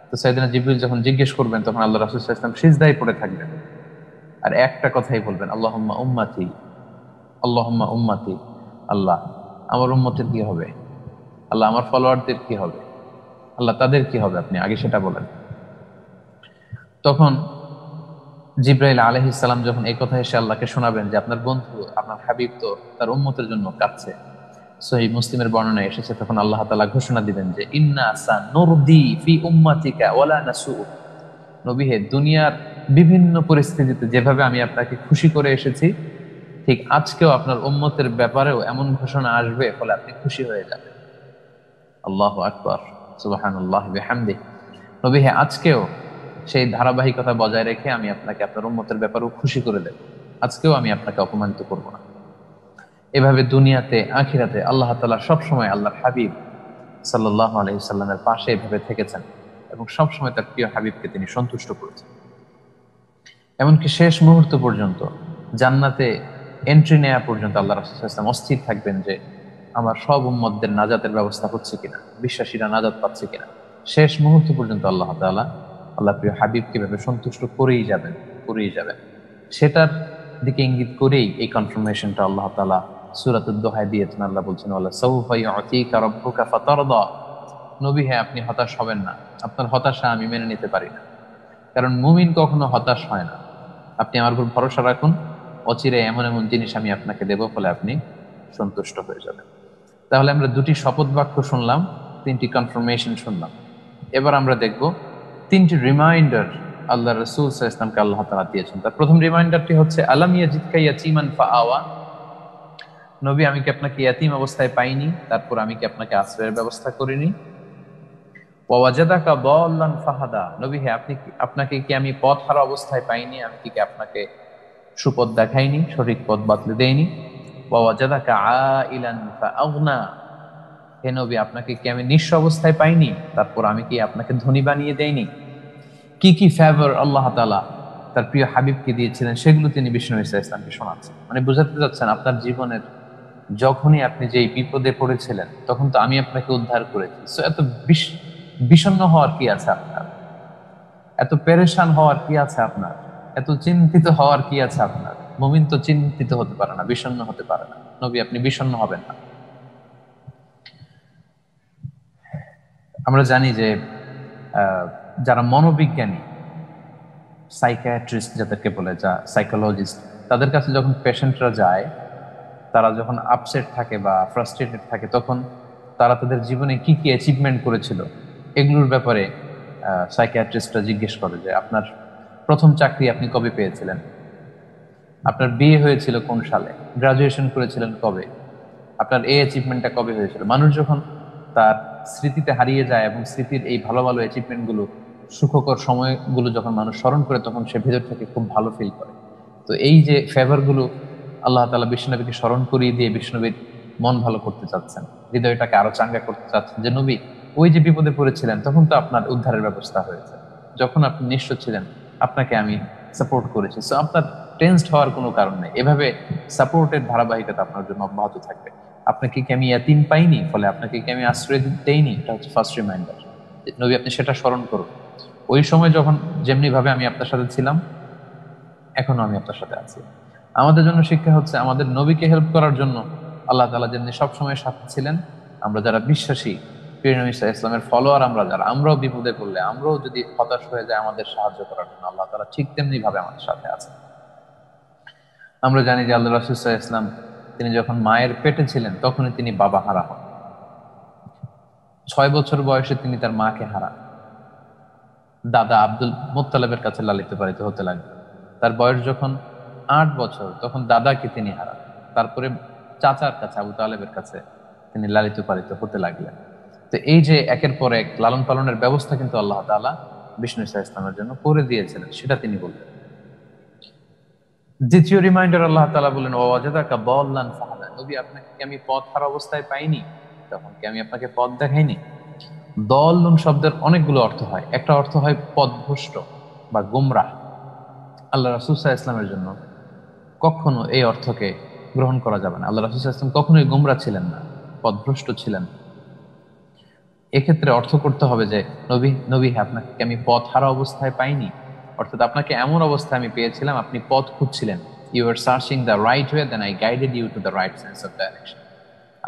Speaker 1: তো সাইয়েদনা জিবরিল যখন জিজ্ঞেস করবেন, তখন আল্লাহ রাসূল সাল্লাল্লাহু আলাইহি ওয়াসাল্লাম সিজদায় পড়ে থাকবেন আর একটা কথাই বলবেন, আল্লাহুম্মা উম্মতি, আল্লাহুম্মা উম্মতি, আল্লাহ আমার উম্মতের কি হবে, আল্লাহ আমার ফলোয়ারদের কি হবে, আল্লাহ তাদের কি হবে, আপনি আগে সেটা বলেন। তখন জিবরাইল আলাইহিস সালাম যখন এই কথা এসে আল্লাহকে শোনাবেন যে আপনার বন্ধু, আপনার হাবিব তো তার উম্মতের জন্য কাঁদছে, সহিহ মুসলিমের বর্ণনায় এসেছে, তখন আল্লাহ তাআলা ঘোষণা দিবেন যে ইন্না সানুরদি ফি উম্মাতিকা ওয়ালা নাসু, নবী হে, দুনিয়ার বিভিন্ন পরিস্থিতিতে যেভাবে আমি আপনাকে খুশি করে এসেছি, ঠিক আজকেও আপনার উম্মতের ব্যাপারেও এমন ঘোষণা আসবে, ফলে আপনি খুশি হয়ে যাবেন। আল্লাহু আকবার, সুবহানাল্লাহ বিহামদিহি। নবী হে, আজকেও সেই ধারাবাহিকতা বজায় রেখে আমি আপনাকে আপনার উম্মতের ব্যাপারেও খুশি করে দেব, আজকেও আমি আপনাকে অপমানিত করব না। এভাবে দুনিয়াতে আখিরাতে আল্লাহ তাআলা সবসময় আল্লাহর হাবিব সাল্লাল্লাহু আলাইহি সাল্লামের পাশে এভাবে থেকেছেন এবং সবসময় তার প্রিয় হাবিবকে তিনি সন্তুষ্ট করেছেন। এমনকি শেষ মুহূর্ত পর্যন্ত, জান্নাতে এন্ট্রি নেওয়া পর্যন্ত আল্লাহ রাসূল সাল্লাল্লাহু আলাইহি ওয়াসাল্লাম অস্থির থাকবেন যে আমার সব উম্মতদের নাজাতের ব্যবস্থা হচ্ছে কিনা, বিশ্বাসীরা নাজাত পাচ্ছে কিনা। শেষ মুহূর্ত পর্যন্ত আল্লাহ তাআলা আল্লাহ প্রিয় হাবিবকে ভাবে সন্তুষ্ট করেই যাবেন। সেটার দিকে ইঙ্গিত করেই এই কনফার্মেশনটা আল্লাহ তাআলা সূরাতুদ দোহায় দিয়েছেন। আল্লাহ বলছেন ওয়ালা সাউফা ইউতিকা রাব্বুকা ফাতারদা, নবী হে, আপনি হতাশ হবেন না, আপনার হতাশা আমি মেনে নিতে পারি না, কারণ মুমিন কখনো হতাশ হয় না। আপনি আমার উপর ভরসা রাখুন, অচিরে এমন এমন জিনিস আমি আপনাকে দেব, ফলে আপনি সন্তুষ্ট হয়ে যাবেন। তাহলে আমরা দুটি শপথ বাক্য শুনলাম, তিনটি কনফার্মেশন শুনলাম। এবার আমরা দেখব তিনটি রিমাইন্ডার আল্লাহ রাসূল সাল্লাল্লাহু আলাইহি ওয়াসাল্লামকে আল্লাহ তাআলা দিয়েছেন। তার প্রথম রিমাইন্ডারটি হচ্ছে আলাম ইয়াজিদকা ইয়াতীমান ফাআওয়া, নবী আমি কি আপনাকে ইয়াতীম অবস্থায় পাইনি, তারপর আমি কি আপনাকে আশ্রয়ের ব্যবস্থা করিনি। ওয়া ওয়াজাদাকা দাল্লান ফাহাদা, নবী হে আপনাকে কি আমি পথ হারা অবস্থায় পাইনি, আমি কি আপনাকে সুপথ দেখাইনি, সঠিক পথ বাতলে দেইনি। ওয়া ওয়াজাদাকা আইলান ফাআগনা, হে নবী আপনাকে কি আমি নিঃস্ব অবস্থায় পাইনি, তারপর আমি কি আপনাকে ধনী বানিয়ে দেইনি। কি কি ফেভার আল্লাহ তাআলা তার প্রিয় হাবিবকে দিয়েছিলেন সেগুলো তিনি বিষ্ণু ঈসা ইসলামকে শোনাচ্ছেন। মানে বুঝাতে যাচ্ছেন আপনার জীবনের যখনই আপনি যেই বিপদে পড়েছিলেন তখন তো আমি আপনাকে উদ্ধার করেছি। সো এত বিষণ্ণ হওয়ার কি আছে আপনার, এত পেরেশান হওয়ার কি আছে আপনার, এত চিন্তিত হওয়ার কি আছে আপনার। মুমিন তো চিন্তিত হতে পারে না, বিষণ্ণ হতে পারে না। নবী আপনি বিষণ্ণ হবেন না। আমরা জানি যে যারা মনোবিজ্ঞানী, সাইকিয়াট্রিস্ট যাদেরকে বলে, যা সাইকোলজিস্ট, তাদের কাছে যখন পেশেন্টরা যায়, তারা যখন আপসেট থাকে বা ফ্রাস্ট্রেটেড থাকে, তখন তারা তাদের জীবনে কি কি অ্যাচিভমেন্ট করেছিল এগুলোর ব্যাপারে সাইকিয়াট্রিস্টরা জিজ্ঞেস করে যে আপনার প্রথম চাকরি আপনি কবে পেয়েছিলেন, আপনার বিয়ে হয়েছিল কোন সালে, গ্রাজুয়েশন করেছিলেন কবে, আপনার এই অ্যাচিভমেন্টটা কবে হয়েছিল। মানুষ যখন তার স্মৃতিতে হারিয়ে যায় এবং স্মৃতির এই ভালো ভালো অ্যাচিভমেন্টগুলো, সুখকর সময়গুলো যখন মানুষ স্মরণ করে, তখন সে ভেতর থেকে খুব ভালো ফিল করে। তো এই যে ফেভারগুলো আল্লাহ তাআলা বিষ্ণুনবীকে স্মরণ করিয়ে দিয়ে বিষ্ণুনবীর মন ভালো করতে চাচ্ছেন, হৃদয়টাকে আরো চাঙ্গা করতে চাচ্ছেন যে নবী ওই যে বিপদে পড়েছিলেন তখন তো আপনার উদ্ধারের ব্যবস্থা হয়েছে, যখন আপনি নিঃস্ব ছিলেন আপনাকে আমি সাপোর্ট করেছি। সো আপনার টেনসড হওয়ার কোনো কারণ নেই। এভাবে সাপোর্টের ধারাবাহিকতা আপনার জন্য অব্যাহত থাকবে। আপনাকে কি আমি ইয়াতীম পাইনি, ফলে আপনাকে কি আমি আশ্রয় দেইনি, এটা হচ্ছে ফার্স্ট রিমাইন্ডার। নবী আপনি সেটা স্মরণ করুন। ওই সময় যখন যেমনি ভাবে আমি আপনার সাথে ছিলাম, এখনো আমি আপনার সাথে আছি। আমাদের জন্য শিক্ষা হচ্ছে আমাদের নবীকে হেল্প করার জন্য আল্লাহ তাআলা যেমনি সবসময় সাথে ছিলেন, আমরা যারা বিশ্বাসী, প্রিয় নবী সাল্লাল্লাহু আলাইহি ওয়াসাল্লামের ফলোয়ার, আমরাও বিপদে পড়লে, আমরাও যদি হতাশ হয়ে যায়, আমাদের সাহায্য করার জন্য আল্লাহ তাআলা ঠিক তেমনি ভাবে আমাদের সাথে আছেন। আমরা জানি যে আল্লাহ রাসূল সাল্লাল্লাহু আলাইহি ওয়াসাল্লাম তিনি যখন মায়ের পেটে ছিলেন তখনই তিনি বাবা হারা হন। 6 বছর বয়সে তিনি তার মাকে হারান। দাদা আব্দুল মুত্তালিবের কাছে লালিত পালিত হতে লাগলেন। তার বয়স যখন 8 বছর তখন দাদাকে তিনি হারান। তারপরে চাচার কাছে, আবু তালেবের কাছে তিনি লালিত পালিত হতে লাগলেন। তো এই যে একের পর এক লালন পালনের ব্যবস্থা কিন্তু আল্লাহ তাআলা বিষ্ণু ঈসা ইসলামের জন্য করে দিয়েছিলেন, সেটা তিনি বললেন। দ্বিতীয় রিমাইন্ডার আল্লাহ তাআলা বলেন ওয়াজাদাকা দাল্লান ফাহাদা, নবী আপনাকে কি আমি পথ হারা অবস্থায় পাইনি, তখন কি আমি আপনাকে পথ দেখাইনি। দল্লুন শব্দের অনেকগুলো অর্থ হয়। একটা অর্থ হয় পথভ্রষ্ট বা গোমরাহ। আল্লাহ রাসূল সাল্লাল্লাহু আলাইহি ওয়াসাল্লামের জন্য কখনো এই অর্থকে গ্রহণ করা যাবে না। আল্লাহ রাসূল সাল্লাল্লাহু আলাইহি ওয়াসাল্লাম কখনোই গোমরাহ ছিলেন না, পথভ্রষ্ট ছিলেন। এক্ষেত্রে অর্থ করতে হবে যে নবী আপনাকে কি আমি পথ হারা অবস্থায় পাইনি, অর্থাৎ আপনাকে এমন অবস্থায় আমি পেয়েছিলাম আপনি পথ খুঁজছিলেন। You are searching the right way, then I guided you to the right sense of direction.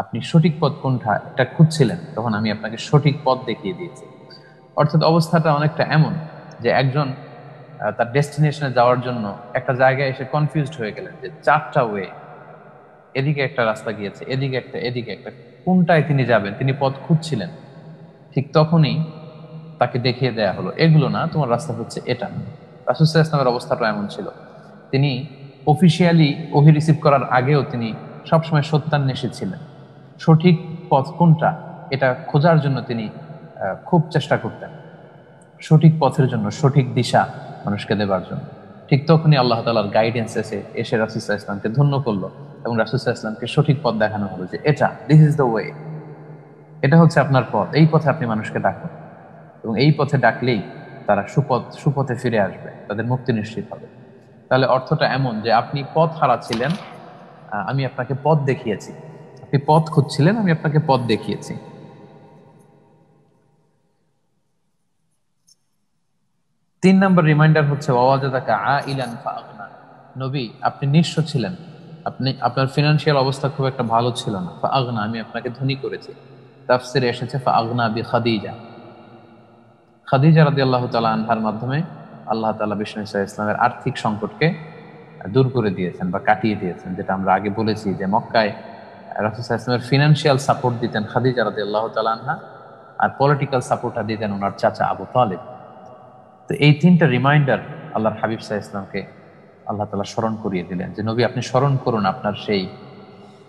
Speaker 1: আপনি সঠিক পথ কোনটা এটা খুঁজছিলেন, তখন আমি আপনাকে সঠিক পথ দেখিয়ে দিয়েছি। অর্থাৎ অবস্থাটা অনেকটা এমন যে একজন তার ডেস্টিনেশনে যাওয়ার জন্য একটা জায়গায় এসে কনফিউজড হয়ে গেলেন যে 4টা ওয়ে, এদিকে একটা রাস্তা গিয়েছে, এদিকে একটা, এদিকে একটা, কোনটায় তিনি যাবেন, তিনি পথ খুঁজছিলেন। ঠিক তখনই তাকে দেখিয়ে দেয়া হলো এগুলো না, তোমার রাস্তা হচ্ছে এটা। রাসূল সাল্লাল্লাহু আলাইহি ওয়াসাল্লামের অবস্থাটা এমন ছিল, তিনি অফিসিয়ালি ওহী রিসিভ করার আগেও তিনি সবসময় সত্যান্বেষী ছিলেন। সঠিক পথ কোনটা এটা খোঁজার জন্য তিনি খুব চেষ্টা করতেন, সঠিক পথের জন্য, সঠিক দিশা মানুষকে দেবার জন্য। ঠিক তখনই আল্লাহ তাআলার গাইডেন্স এসে রাসূল সাল্লাল্লাহু আলাইহি ওয়াসাল্লামকে ধন্য করলো এবং রাসূল সাল্লাল্লাহু আলাইহি ওয়াসাল্লামকে সঠিক পথ দেখানো হলো যে এটা, দিস ইজ দ্য ওয়ে, এটা হচ্ছে আপনার পথ, এই পথে আপনি মানুষকে ডাকুন এবং এই পথে ডাকলেই তারা সুপথে ফিরে আসবে, তাদের মুক্তি নিশ্চিত হবে। তাহলে অর্থটা এমন যে আপনি পথ হারা ছিলেন, আমি আপনাকে পথ দেখিয়েছি। আপনি পথ খুঁজছিলেন, আমি আপনাকে পথ দেখিয়েছি। 3 নম্বর রিমাইন্ডার হচ্ছে ওয়াজাদাকা আইলান ফাআগনা, নবী আপনি নিঃস্ব ছিলেন, আপনার ফিনান্সিয়াল অবস্থা খুব একটা ভালো ছিল না। ফাআগনা, আমি আপনাকে ধনী করেছি। তাফসিরে এসেছে ফাআগনা বিখাদিজা, খাদিজা রাদিয়াল্লাহু তাআলা আনহার মাধ্যমে আল্লাহ তাআলা বিষ্ণু ঈসা ইসলামের আর্থিক সংকটকে দূর করে দিয়েছেন বা কাটিয়ে দিয়েছেন। যেটা আমরা আগে বলেছি যে মক্কায় রাসূল সাল্লাল্লাহু আলাইহি ওয়াসাল্লামের ফিনান্সিয়াল সাপোর্ট দিতেন খাদিজা রাদিয়াল্লাহু তাআলা আনহা, আর পলিটিক্যাল সাপোর্টটা দিতেন ওনার চাচা আবু তালেব। তো এই তিনটা রিমাইন্ডার আল্লাহর হাবিব সাল্লাল্লাহু আলাইহি ইসলামকে আল্লাহ তাআলা স্মরণ করিয়ে দিলেন যে নবী আপনি স্মরণ করুন আপনার সেই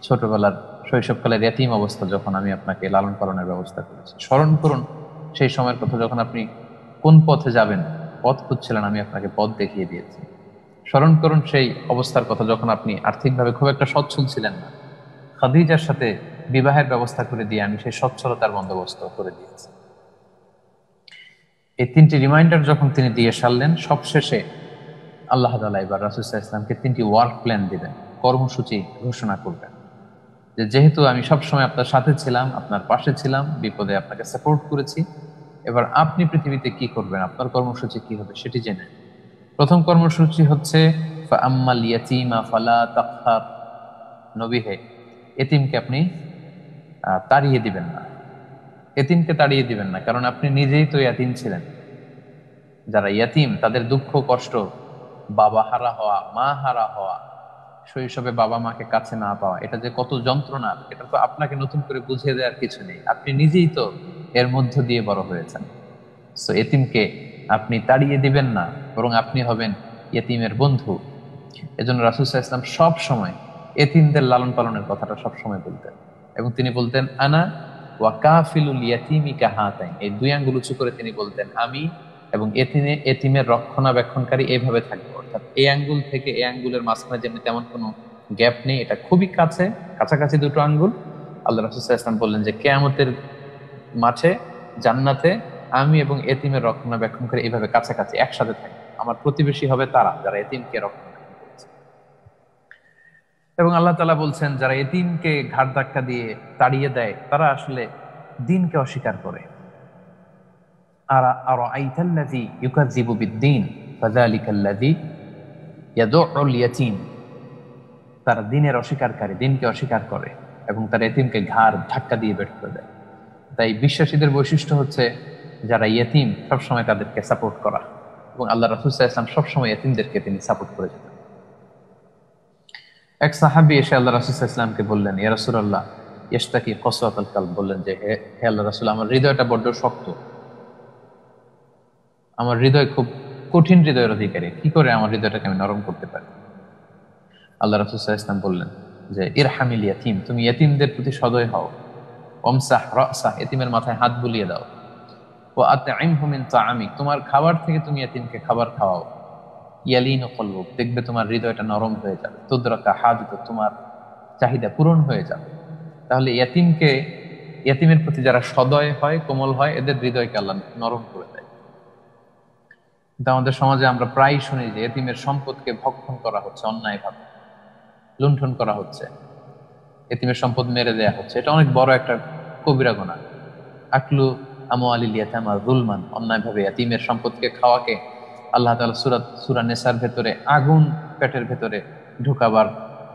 Speaker 1: ছোটবেলার শৈশবকালের ইয়াতীম অবস্থা যখন আমি আপনাকে লালন পালনের ব্যবস্থা করেছি। স্মরণ করুন সেই সময়ের কথা যখন আপনি কোন পথে যাবেন পথ খুঁজছিলেন, আমি আপনাকে পথ দেখিয়ে দিয়েছি। স্মরণ করুন সেই অবস্থার কথা যখন আপনি আর্থিকভাবে খুব একটা সচ্ছল ছিলেন না, খাদিজার সাথে বিবাহের ব্যবস্থা করে দিয়ে আমি সেই সচ্ছলতার বন্দোবস্ত করে দিয়েছি। এই তিনটি রিমাইন্ডার যখন তিনি দিয়ে সারলেন, সবশেষে আল্লাহ তাআলা এবার রাসূল সাল্লাল্লাহু আলাইহি ওয়াসাল্লামকে তিনটি ওয়ার্ক প্ল্যান দিবেন, কর্মসূচি ঘোষণা করবেন যে যেহেতু আমি সবসময় আপনার সাথে ছিলাম, আপনার পাশে ছিলাম, বিপদে আপনাকে সাপোর্ট করেছি, এবার আপনি পৃথিবীতে কি করবেন, আপনার কর্মসূচি কি হবে সেটি জেনে। প্রথম কর্মসূচি হচ্ছে ফাআম্মাল ইয়াতীমা ফালা তাকহার, নবী হে এতিমকে আপনি তাড়িয়ে দিবেন না, এতিমকে তাড়িয়ে দিবেন না, কারণ আপনি নিজেই তো ইয়াতীম ছিলেন। যারা ইয়াতীম তাদের দুঃখ কষ্ট, বাবা হারা হওয়া, মা হারা হওয়া, শৈশবে বাবা মাকে কাছে না পাওয়া, এটা যে কত যন্ত্রণা, এটা তো আপনাকে নতুন করে বুঝিয়ে দেওয়ার কিছু নেই, আপনি নিজেই তো এর মধ্য দিয়ে বড় হয়েছেন। সো এতিমকে আপনি তাড়িয়ে দিবেন না, বরং আপনি হবেন এতিমের বন্ধু। এজন্য রাসূল সাল্লাল্লাহু আলাইহি ওয়াসাল্লাম সব সময় এতিমদের লালন পালনের কথাটা সব সময় বলতেন, এবং তিনি বলতেন আনা ওয়া কাফিলুল ইয়াতীমি কাহাতাইন, এই দুই আঙ্গুল উঁচু করে তিনি বলতেন আমি এবং এতিমের রক্ষণাবেক্ষণকারী এইভাবে থাকবো। অর্থাৎ এই আঙ্গুল থেকে এই আঙ্গুলের মাঝখানে যেমনি তেমন কোনো গ্যাপ নেই, এটা খুবই কাছাকাছি দুটো আঙ্গুল। আল্লাহ রাসূল সাল্লাল্লাহু আলাইহি ওয়াসাল্লাম বললেন যে কিয়ামতের মাঠে জান্নাতে আমি এবং এতিমের রক্ষণাবেক্ষণকারী এইভাবে কাছাকাছি একসাথে থাকবে, আমার প্রতিবেশী হবে তারা যারা এতিমকে রক্ষণাবেক্ষণ করেছে। এবং আল্লাহ তাআলা বলছেন যারা এতিমকে ঘাড় ধাক্কা দিয়ে তাড়িয়ে দেয় তারা আসলে দ্বীনকে অস্বীকার করে। আরাআইতাল্লাযী ইউকাযযিবু বিদ্দীন ফাযালিকাল্লাযী ইয়াদউল ইয়াতীম, তারা দ্বীনের অস্বীকারী, দ্বীনকে অস্বীকার করে এবং তারা এতিমকে ঘাড় ধাক্কা দিয়ে বের করে দেয়। তাই বিশ্বাসীদের বৈশিষ্ট্য হচ্ছে যারা ইয়েতিম সবসময় তাদেরকে সাপোর্ট করা, এবং আল্লাহ রাসূল সাল্লাল্লাহু আলাইহি ওয়াসাল্লাম সবসময় ইয়েতিমদেরকে তিনি সাপোর্ট করে যেতেন। এক সাহাবী এসে আল্লাহ রাসূল সাল্লাল্লাহু আলাইহি ওয়াসাল্লামকে বললেন, ইয়া রাসূলুল্লাহ ইশতাকি কসওয়াতাল কলব, বললেন যে হে আল্লাহ রাসূল আমার হৃদয়টা বড্ড শক্ত, আমার হৃদয় খুব কঠিন হৃদয়ের অধিকারী, কি করে আমার হৃদয়টাকে আমি নরম করতে পারি? আল্লাহ রাসূল সাল্লাল্লাহু আলাইহি ওয়াসাল্লাম বললেন যে ইরহামিল ইয়াতীম, তুমি ইয়েতিমদের প্রতি সদয় হও, ওমসাহ রাসাহ, এতিমের মাথায় হাত বুলিয়ে দাও, ও আতঈমহু মিন তাআমিক, তোমার খাবার থেকে তুমি এতিমকে খাবার খাওয়াও, ইয়ালিনু কলবুক, দেখবে তোমার হৃদয়টা নরম হয়ে যাবে, তুদরাকা হাজাতুক, তোমার চাহিদা পূরণ হয়ে যাবে। তাহলে এতিমের প্রতি যারা সদয় হয়, কোমল হয়, এদের হৃদয়কে আল্লাহ নরম করে দেয়। কিন্তু আমাদের সমাজে আমরা প্রায় শুনি যে এতিমের সম্পদকে ভক্ষণ করা হচ্ছে, অন্যায়ভাবে লুণ্ঠন করা হচ্ছে, এতিমের সম্পদ মেরে দেয়া হচ্ছে। এটা অনেক বড় একটা কবিরা গুনাহ। আকলু আমওয়ালিল ইয়াতামা যুলমান, অন্যায়ভাবে এতিমের সম্পদকে খাওয়াকে আল্লাহ তাআলা সূরা নিসার ভেতরে আগুন পেটের ভেতরে ঢোকাবার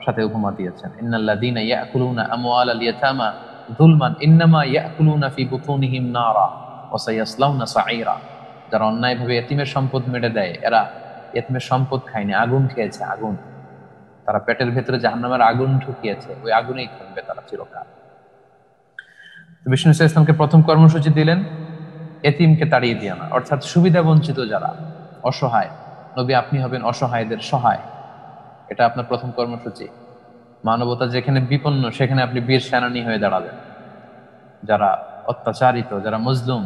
Speaker 1: সাথে উপমা দিয়েছেন। ইন্নাল্লাযীনা ইয়াকুলুনা আমওয়ালাল ইয়াতামা যুলমান ইন্নামা ইয়াকুলুনা ফি বুতুনিহিম নারা ওয়া সায়াসলাউনা সাঈরা, যারা অন্যায়ভাবে এতিমের সম্পদ মেরে দেয় এরা এতিমের সম্পদ খায়নি, আগুন খেয়েছে, আগুন। তারা পেটের ভেতরে জাহান্নামের আগুন ঢুকিয়েছে, ওই আগুনেই থাকবে তারা চিরকাল। বিষ্ণু সাল্লাল্লাহু আলাইহি ওয়াসাল্লামকে প্রথম কর্মসূচি দিলেন এতিমকে তাড়িয়ে দিও না, অর্থাৎ সুবিধা বঞ্চিত যারা অসহায়, নবী আপনি হবেন অসহায়দের সহায়, এটা আপনার প্রথম কর্মসূচি। মানবতা যেখানে বিপন্ন সেখানে আপনি বীর সেনানী হয়ে দাঁড়াবেন। যারা অত্যাচারিত, যারা মজলুম,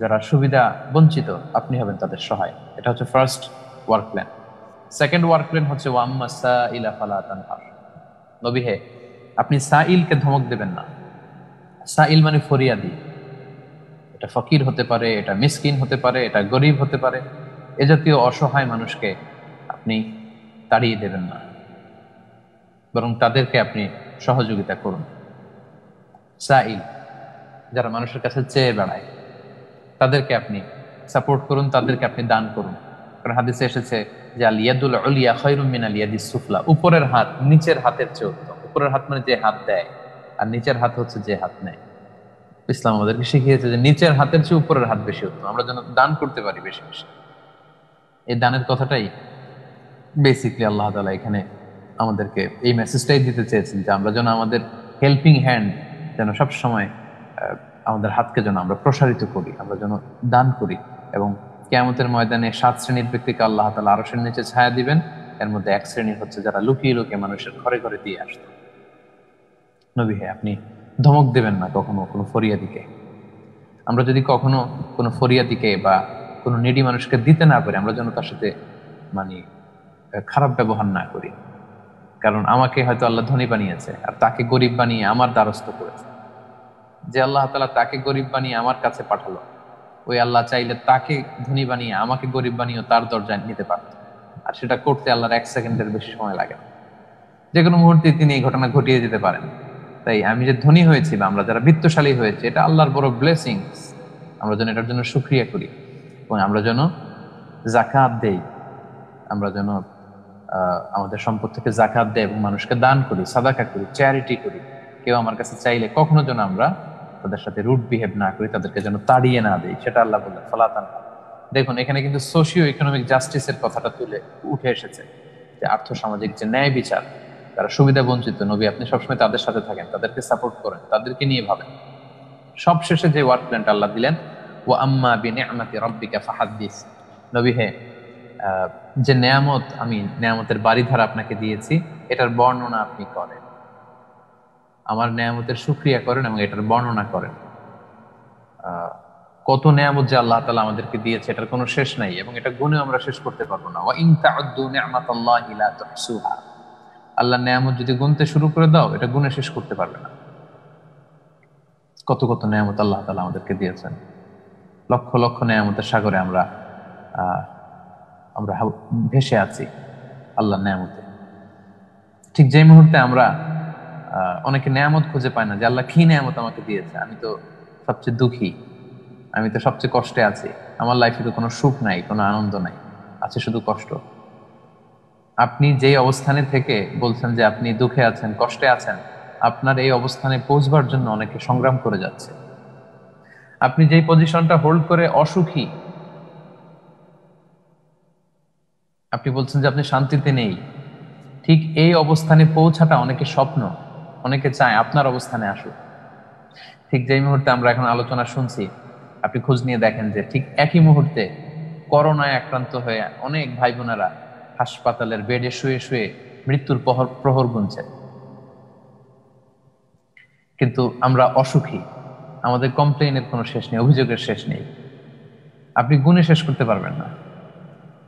Speaker 1: যারা সুবিধা বঞ্চিত, আপনি হবেন তাদের সহায়। এটা হচ্ছে first work plan. Second work plan হচ্ছে ওয়াম্মা সাইলা ফালা তানহার, নবী হে আপনি সাইলকে ধমক দেবেন না। সাইল মানে ফরিয়াদি, এটা ফকির হতে পারে, এটা মিসকিন হতে পারে, এটা গরিব হতে পারে, এ জাতীয় অসহায় মানুষকে আপনি তাড়িয়ে দেবেন না, বরং তাদেরকে আপনি সহযোগিতা করুন। সাইল যারা মানুষের কাছে চেয়ে বেড়ায় তাদেরকে আপনি সাপোর্ট করুন, তাদেরকে আপনি দান করুন। কারণ হাদিসে এসেছে যে আল ইয়াদুল উলিয়া খায়রুম মিনাল ইয়াদিস সুফলা, উপরের হাত নিচের হাতের চেয়ে উত্তম। উপরের হাত মানে যে হাত দেয়, আর নিচের হাত হচ্ছে যে হাত নেয়। ইসলাম আমাদেরকে শিখিয়েছে যে নিচের হাতের চেয়ে উপরের হাত বেশি উত্তম, আমরা যেন দান করতে পারি বেশি বেশি। এই দানের কথাটাই বেসিকলি আল্লাহ তাআলা এখানে আমাদেরকে এই মেসেজটাই দিতে চেয়েছেন যে আমরা যেন আমাদের হেল্পিং হ্যান্ড যেন সবসময় আমাদের হাতকে যেন আমরা প্রসারিত করি, আমরা যেন দান করি এবং কিয়ামতের ময়দানে 7 শ্রেণীর ব্যক্তিকে আল্লাহ তাআলা আরশের নিচে ছায়া দিবেন। এর মধ্যে এক শ্রেণী হচ্ছে যারা লুকিয়ে লুকিয়ে মানুষের ঘরে ঘরে দিয়ে আসতো। নবী হে, আপনি ধমক দেবেন না কখনো কোনো ফরিয়াদিকে। আমরা যদি কখনো কোনো ফরিয়াদিকে বা কোনো নিডি মানুষকে দিতে না পারি, আমরা যেন তার সাথে মানে খারাপ ব্যবহার না করি। কারণ আমাকে হয়তো আল্লাহ ধনী বানিয়েছে আর তাকে গরিব বানিয়ে আমার দ্বারস্থ করেছে। যে আল্লাহ তাআলা তাকে গরিব বানিয়ে আমার কাছে পাঠালো, ওই আল্লাহ চাইলে তাকে ধনী বানিয়ে আমাকে গরিব বানিয়ে তার দরজায় নিতে পারত। আর সেটা করতে আল্লাহর 1 সেকেন্ডের বেশি সময় লাগে না। যে কোনো মুহূর্তে তিনি এই ঘটনা ঘটিয়ে যেতে পারেন। তাই আমি যে ধনী হয়েছি বা আমরা যারা বিত্তশালী হয়েছে, এটা আল্লাহর বড় ব্লেসিংস। আমরা যেন এটার জন্য শুকরিয়া করি এবং আমরা যেন যাকাত দেই, আমরা যেন আমাদের সম্পদ থেকে যাকাত দেই এবং মানুষকে দান করি, সাদাকা করি, চ্যারিটি করি। কেউ আমার কাছে চাইলে কখনো যেন আমরা তাদের সাথে রুড বিহেভ না করি, তাদেরকে যেন তাড়িয়ে না দেই, সেটা আল্লাহ বললেন ফালাতান। দেখুন, এখানে কিন্তু সোশিও ইকোনমিক জাস্টিসের কথাটা তুলে উঠে এসেছে, যে আর্থসামাজিক যে ন্যায় বিচার, তারা সুবিধা বঞ্চিত, নবী আপনি সবসময় তাদের সাথে থাকেন, তাদেরকে সাপোর্ট করেন, তাদেরকে নিয়ে ভাবেন। সবশেষে যে ওয়ার্ক প্ল্যানটা আল্লাহ দিলেন, ওয়া আম্মা বিনিআমাতি রাব্বিকা ফাহাদ্দিস। নবী হে, যে নেয়ামত, আমি নেয়ামতের বাড়িধারা আপনাকে দিয়েছি, এটার বর্ণনা আপনি করেন, আমার নেয়ামতের শুকরিয়া করেন এবং এটার বর্ণনা করেন। কত নেয়ামত যে আল্লাহ তাআলা আমাদেরকে দিয়েছে, এটার কোনো শেষ নাই এবং এটা গুণে আমরা শেষ করতে পারবো না। ওয়া ইন তাউদ্দু নি'মাতাল্লাহি লা তুহসুহা। আল্লাহর নেয়ামত যদি গুনতে শুরু করে দাও, এটা গুণে শেষ করতে পারবে না। কত কত নেয়ামত আল্লাহ তাআলা আমাদেরকে দিয়েছেন। লক্ষ লক্ষ নেয়ামতের সাগরে আমরা আমরা ভেসে আছি আল্লাহর নেয়ামতে। ঠিক যে মুহূর্তে আমরা অনেকে নেয়ামত খুঁজে পায় না, যে আল্লাহ কি নেয়ামত আমাকে দিয়েছে, আমি তো সবচেয়ে দুঃখী, আমি তো সবচেয়ে কষ্টে আছি, আমার লাইফে তো কোনো সুখ নাই, কোনো আনন্দ নাই, আছে শুধু কষ্ট। আপনি যেই অবস্থানে থেকে বলছেন যে আপনি দুঃখে আছেন, কষ্টে আছেন, আপনার এই অবস্থানে পৌঁছবার জন্য অনেকে সংগ্রাম করে যাচ্ছে। আপনি যেই পজিশনটা হোল্ড করে অসুখী, আপনি বলছেন যে আপনি শান্তিতে নেই, ঠিক এই অবস্থানে পৌঁছাটা অনেকে স্বপ্ন, অনেকে চায় আপনার অবস্থানে আসুক। ঠিক যেই মুহূর্তে আমরা এখন আলোচনা শুনছি, আপনি খোঁজ নিয়ে দেখেন যে ঠিক একই মুহূর্তে করোনায় আক্রান্ত হয়ে অনেক ভাই বোনেরা হাসপাতালের বেডে শুয়ে শুয়ে মৃত্যুর প্রহর গুনছে, কিন্তু আমরা অসুখী, আমাদের কমপ্লেইনের কোনো শেষ নেই, অভিযোগের শেষ নেই। আপনি গুণে শেষ করতে পারবেন না।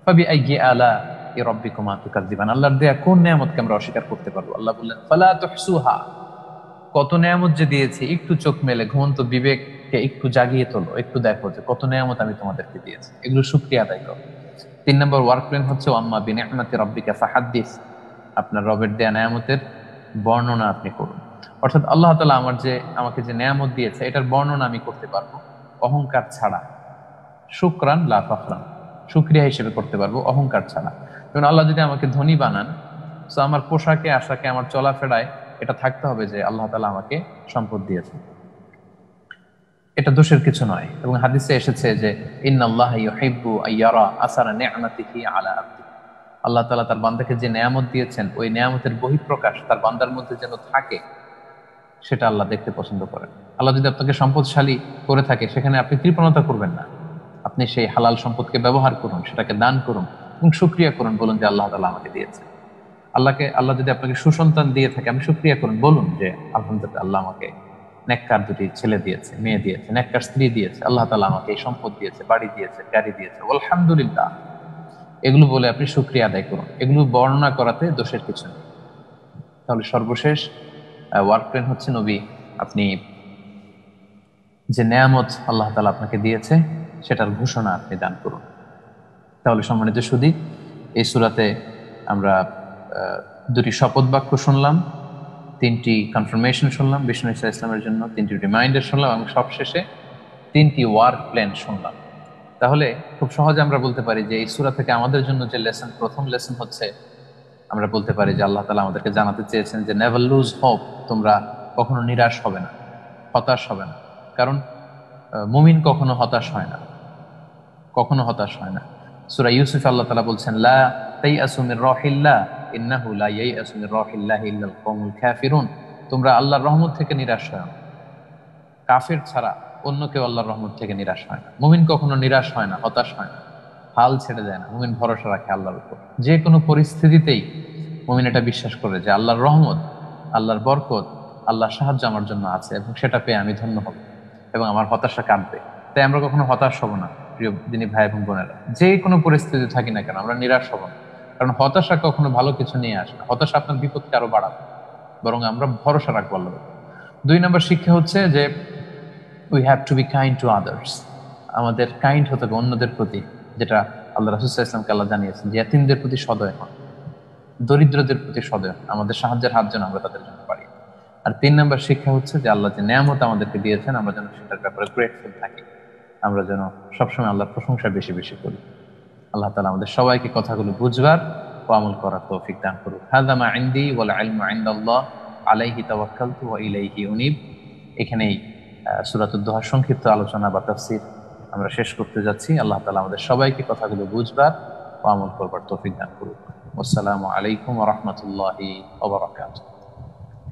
Speaker 1: ফাবিআইয়ি আলাই রাব্বিকুমা তুকাজ্জিবান। আল্লাহর দেয়া কোন নেয়ামতকে আমরা অস্বীকার করতে পারবো? আল্লাহ বললেন ফালা তুহসুহা। কত নেয়ামত যে দিয়েছি, একটু চোখ মেলে ঘুমন্ত বিবেককে একটু জাগিয়ে তোলো, একটু দেখো যে কত নেয়ামত আমি তোমাদেরকে দিয়েছি, এগুলো শুকরিয়া আদায় করো। 3 নম্বর ওয়ার্ক প্ল্যান হচ্ছে আম্মা বিনিআমাতি রাব্বিকা ফাহাদ্দিস। আপনার রবের দেয়া নেয়ামতের বর্ণনা আপনি করুন। অর্থাৎ আল্লাহ তাআলা আমাকে যে নেয়ামত দিয়েছে, এটার বর্ণনা আমি করতে পারবো অহংকার ছাড়া। শুকরান লা ফাখরান, শুকরিয়া হিসেবে করতে পারবো অহংকার ছাড়া। কারণ আল্লাহ যদি আমাকে ধনী বানান, তো আমার পোশাকে আশাকে, আমার চলাফেরায় এটা থাকতে হবে যে আল্লাহ তাআলা আমাকে সম্পদ দিয়েছেন, এটা দোষের কিছু নয়। এবং হাদিসে এসেছে যে ইন্নাল্লাহা ইউহিব্বু আইয়ারা আসারা নি'মাতিহি আলা আবদি। আল্লাহ তাআলা তার বান্দাকে যে নেয়ামত দিয়েছেন, ওই নেয়ামতের বহিঃপ্রকাশ তার বান্দার মধ্যে যেন থাকে, সেটা আল্লাহ দেখতে পছন্দ করেন। আল্লাহ যদি আপনাকে সম্পদশালী করে থাকে, সেখানে আপনি কৃপণতা করবেন না, আপনি সেই হালাল সম্পদকে ব্যবহার করুন, সেটাকে দান করুন এবং শুকরিয়া করুন, বলুন যে আল্লাহ তাআলা আমাকে দিয়েছে। আল্লাহ যদি আপনাকে সুসন্তান দিয়ে থাকে, আপনি শুকরিয়া করুন, বলুন যে আলহামদুলিল্লাহ, আল্লাহ আমাকে নেককার 2টি ছেলে দিয়েছে, মেয়ে দিয়েছে, নেককার স্ত্রী দিয়েছে, আল্লাহ তাআলা আমাকে এই সম্পদ দিয়েছে, বাড়ি দিয়েছে, গাড়ি দিয়েছে, আলহামদুলিল্লাহ। এগুলো বলে আপনি শুকরিয়া আদায় করুন, এগুলো বর্ণনা করাতে দোষের কিছু নেই। তাহলে সর্বশেষ ওয়ার্ক প্ল্যান হচ্ছে, নবী আপনি যে নেয়ামত আল্লাহ তাআলা আপনাকে দিয়েছে, সেটার ঘোষণা আপনি দান করুন। তাহলে সম্মানিত সুধী, এই সূরাতে আমরা 2টি শপথ বাক্য শুনলাম, 3টি কনফার্মেশন শুনলাম বিষ্ণু ইসা ইসলামের জন্য, 3টি রিমাইন্ডার শুনলাম এবং সবশেষে 3টি ওয়ার্ক প্ল্যান শুনলাম। তাহলে খুব সহজে আমরা বলতে পারি যে এই সূরা থেকে আমাদের জন্য যে লেসন, প্রথম লেসন হচ্ছে, আমরা বলতে পারি যে আল্লাহ তাআলা আমাদেরকে জানাতে চেয়েছেন যে নেভার লুজ হোপ, তোমরা কখনো নিরাশ হবে না, হতাশ হবে না। কারণ মুমিন কখনো হতাশ হয় না, কখনো হতাশ হয় না। সূরা ইউসুফ আল্লাহ তাআলা বলছেন লা তাইয়াসু মির রাহিল্লাহ ইন্নাহু লা ইয়াইয়াসু মির রাহিল্লাহি ইল্লাল কওমুল কাফিরুন। তোমরা আল্লাহর রহমত থেকে নিরাশ হয় না, কাফের ছাড়া অন্য কেউ আল্লাহর রহমত থেকে নিরাশ হয় না। মুমিন কখনো নিরাশ হয় না, হতাশ হয় না। হাল ছেড়ে দেয় না, মুমিন ভরসা রাখে আল্লাহর উপর। যে কোনো পরিস্থিতিতেই মুমিন এটা বিশ্বাস করে যে আল্লাহর রহমত, আল্লাহর বরকত, আল্লাহর সাহায্য আমার জন্য আছে এবং সেটা পেয়ে আমি ধন্য হব এবং আমার হতাশা কাটবে। তাই আমরা কখনো হতাশ হব না প্রিয় দিনী ভাই এবং বোনেরা। যে কোনো পরিস্থিতি থাকি না কেন আমরা নিরাশ হব না, কারণ হতাশা কখনো ভালো কিছু নিয়ে আসে না। হতাশা আপনার বিপদকে আরো বাড়াবে, বরং আমরা ভরসা রাখবো আল্লাহর উপর। 2 নম্বর শিক্ষা হচ্ছে যে we have to be kind to others. আমাদের কাইন্ড হতে হবে অন্যদের প্রতি, যেটা আল্লাহ রাসূল সাল্লাল্লাহু আলাইহি ওয়াসাল্লামকে আল্লাহ জানিয়েছেন যে ইয়াতীমদের প্রতি সদয় হন, দরিদ্রদের প্রতি সদয় হন, আমাদের সাহায্যের হাত যেন আমরা তাদের জন্য পারি। আর 3 নম্বর শিক্ষা হচ্ছে যে আল্লাহ যে নেয়ামত আমাদেরকে দিয়েছেন আমরা যেন সেটার ব্যাপারে গ্রেটফুল থাকি, আমরা যেন সবসময় আল্লাহর প্রশংসা বেশি বেশি করি। আল্লাহ তাআলা আমাদের সবাইকে কথাগুলো বুঝবার ও আমল করার তৌফিক দান করুক। হাযা মা ইনদি ওয়াল ইলমু ইনদাল্লাহ আলাইহি তাওয়াক্কালতু ওয়া ইলাইহি উনীব। এখানেই সূরাতুদ দুহার সংক্ষিপ্ত আলোচনা বা তাফসীর আমরা শেষ করতে যাচ্ছি। আল্লাহ তাআলা আমাদের সবাইকে কথাগুলো বুঝবার ও আমল করবার তৌফিক দান করুক। আসসালামু আলাইকুম ওয়া রাহমাতুল্লাহি ওয়া বারাকাতুহু।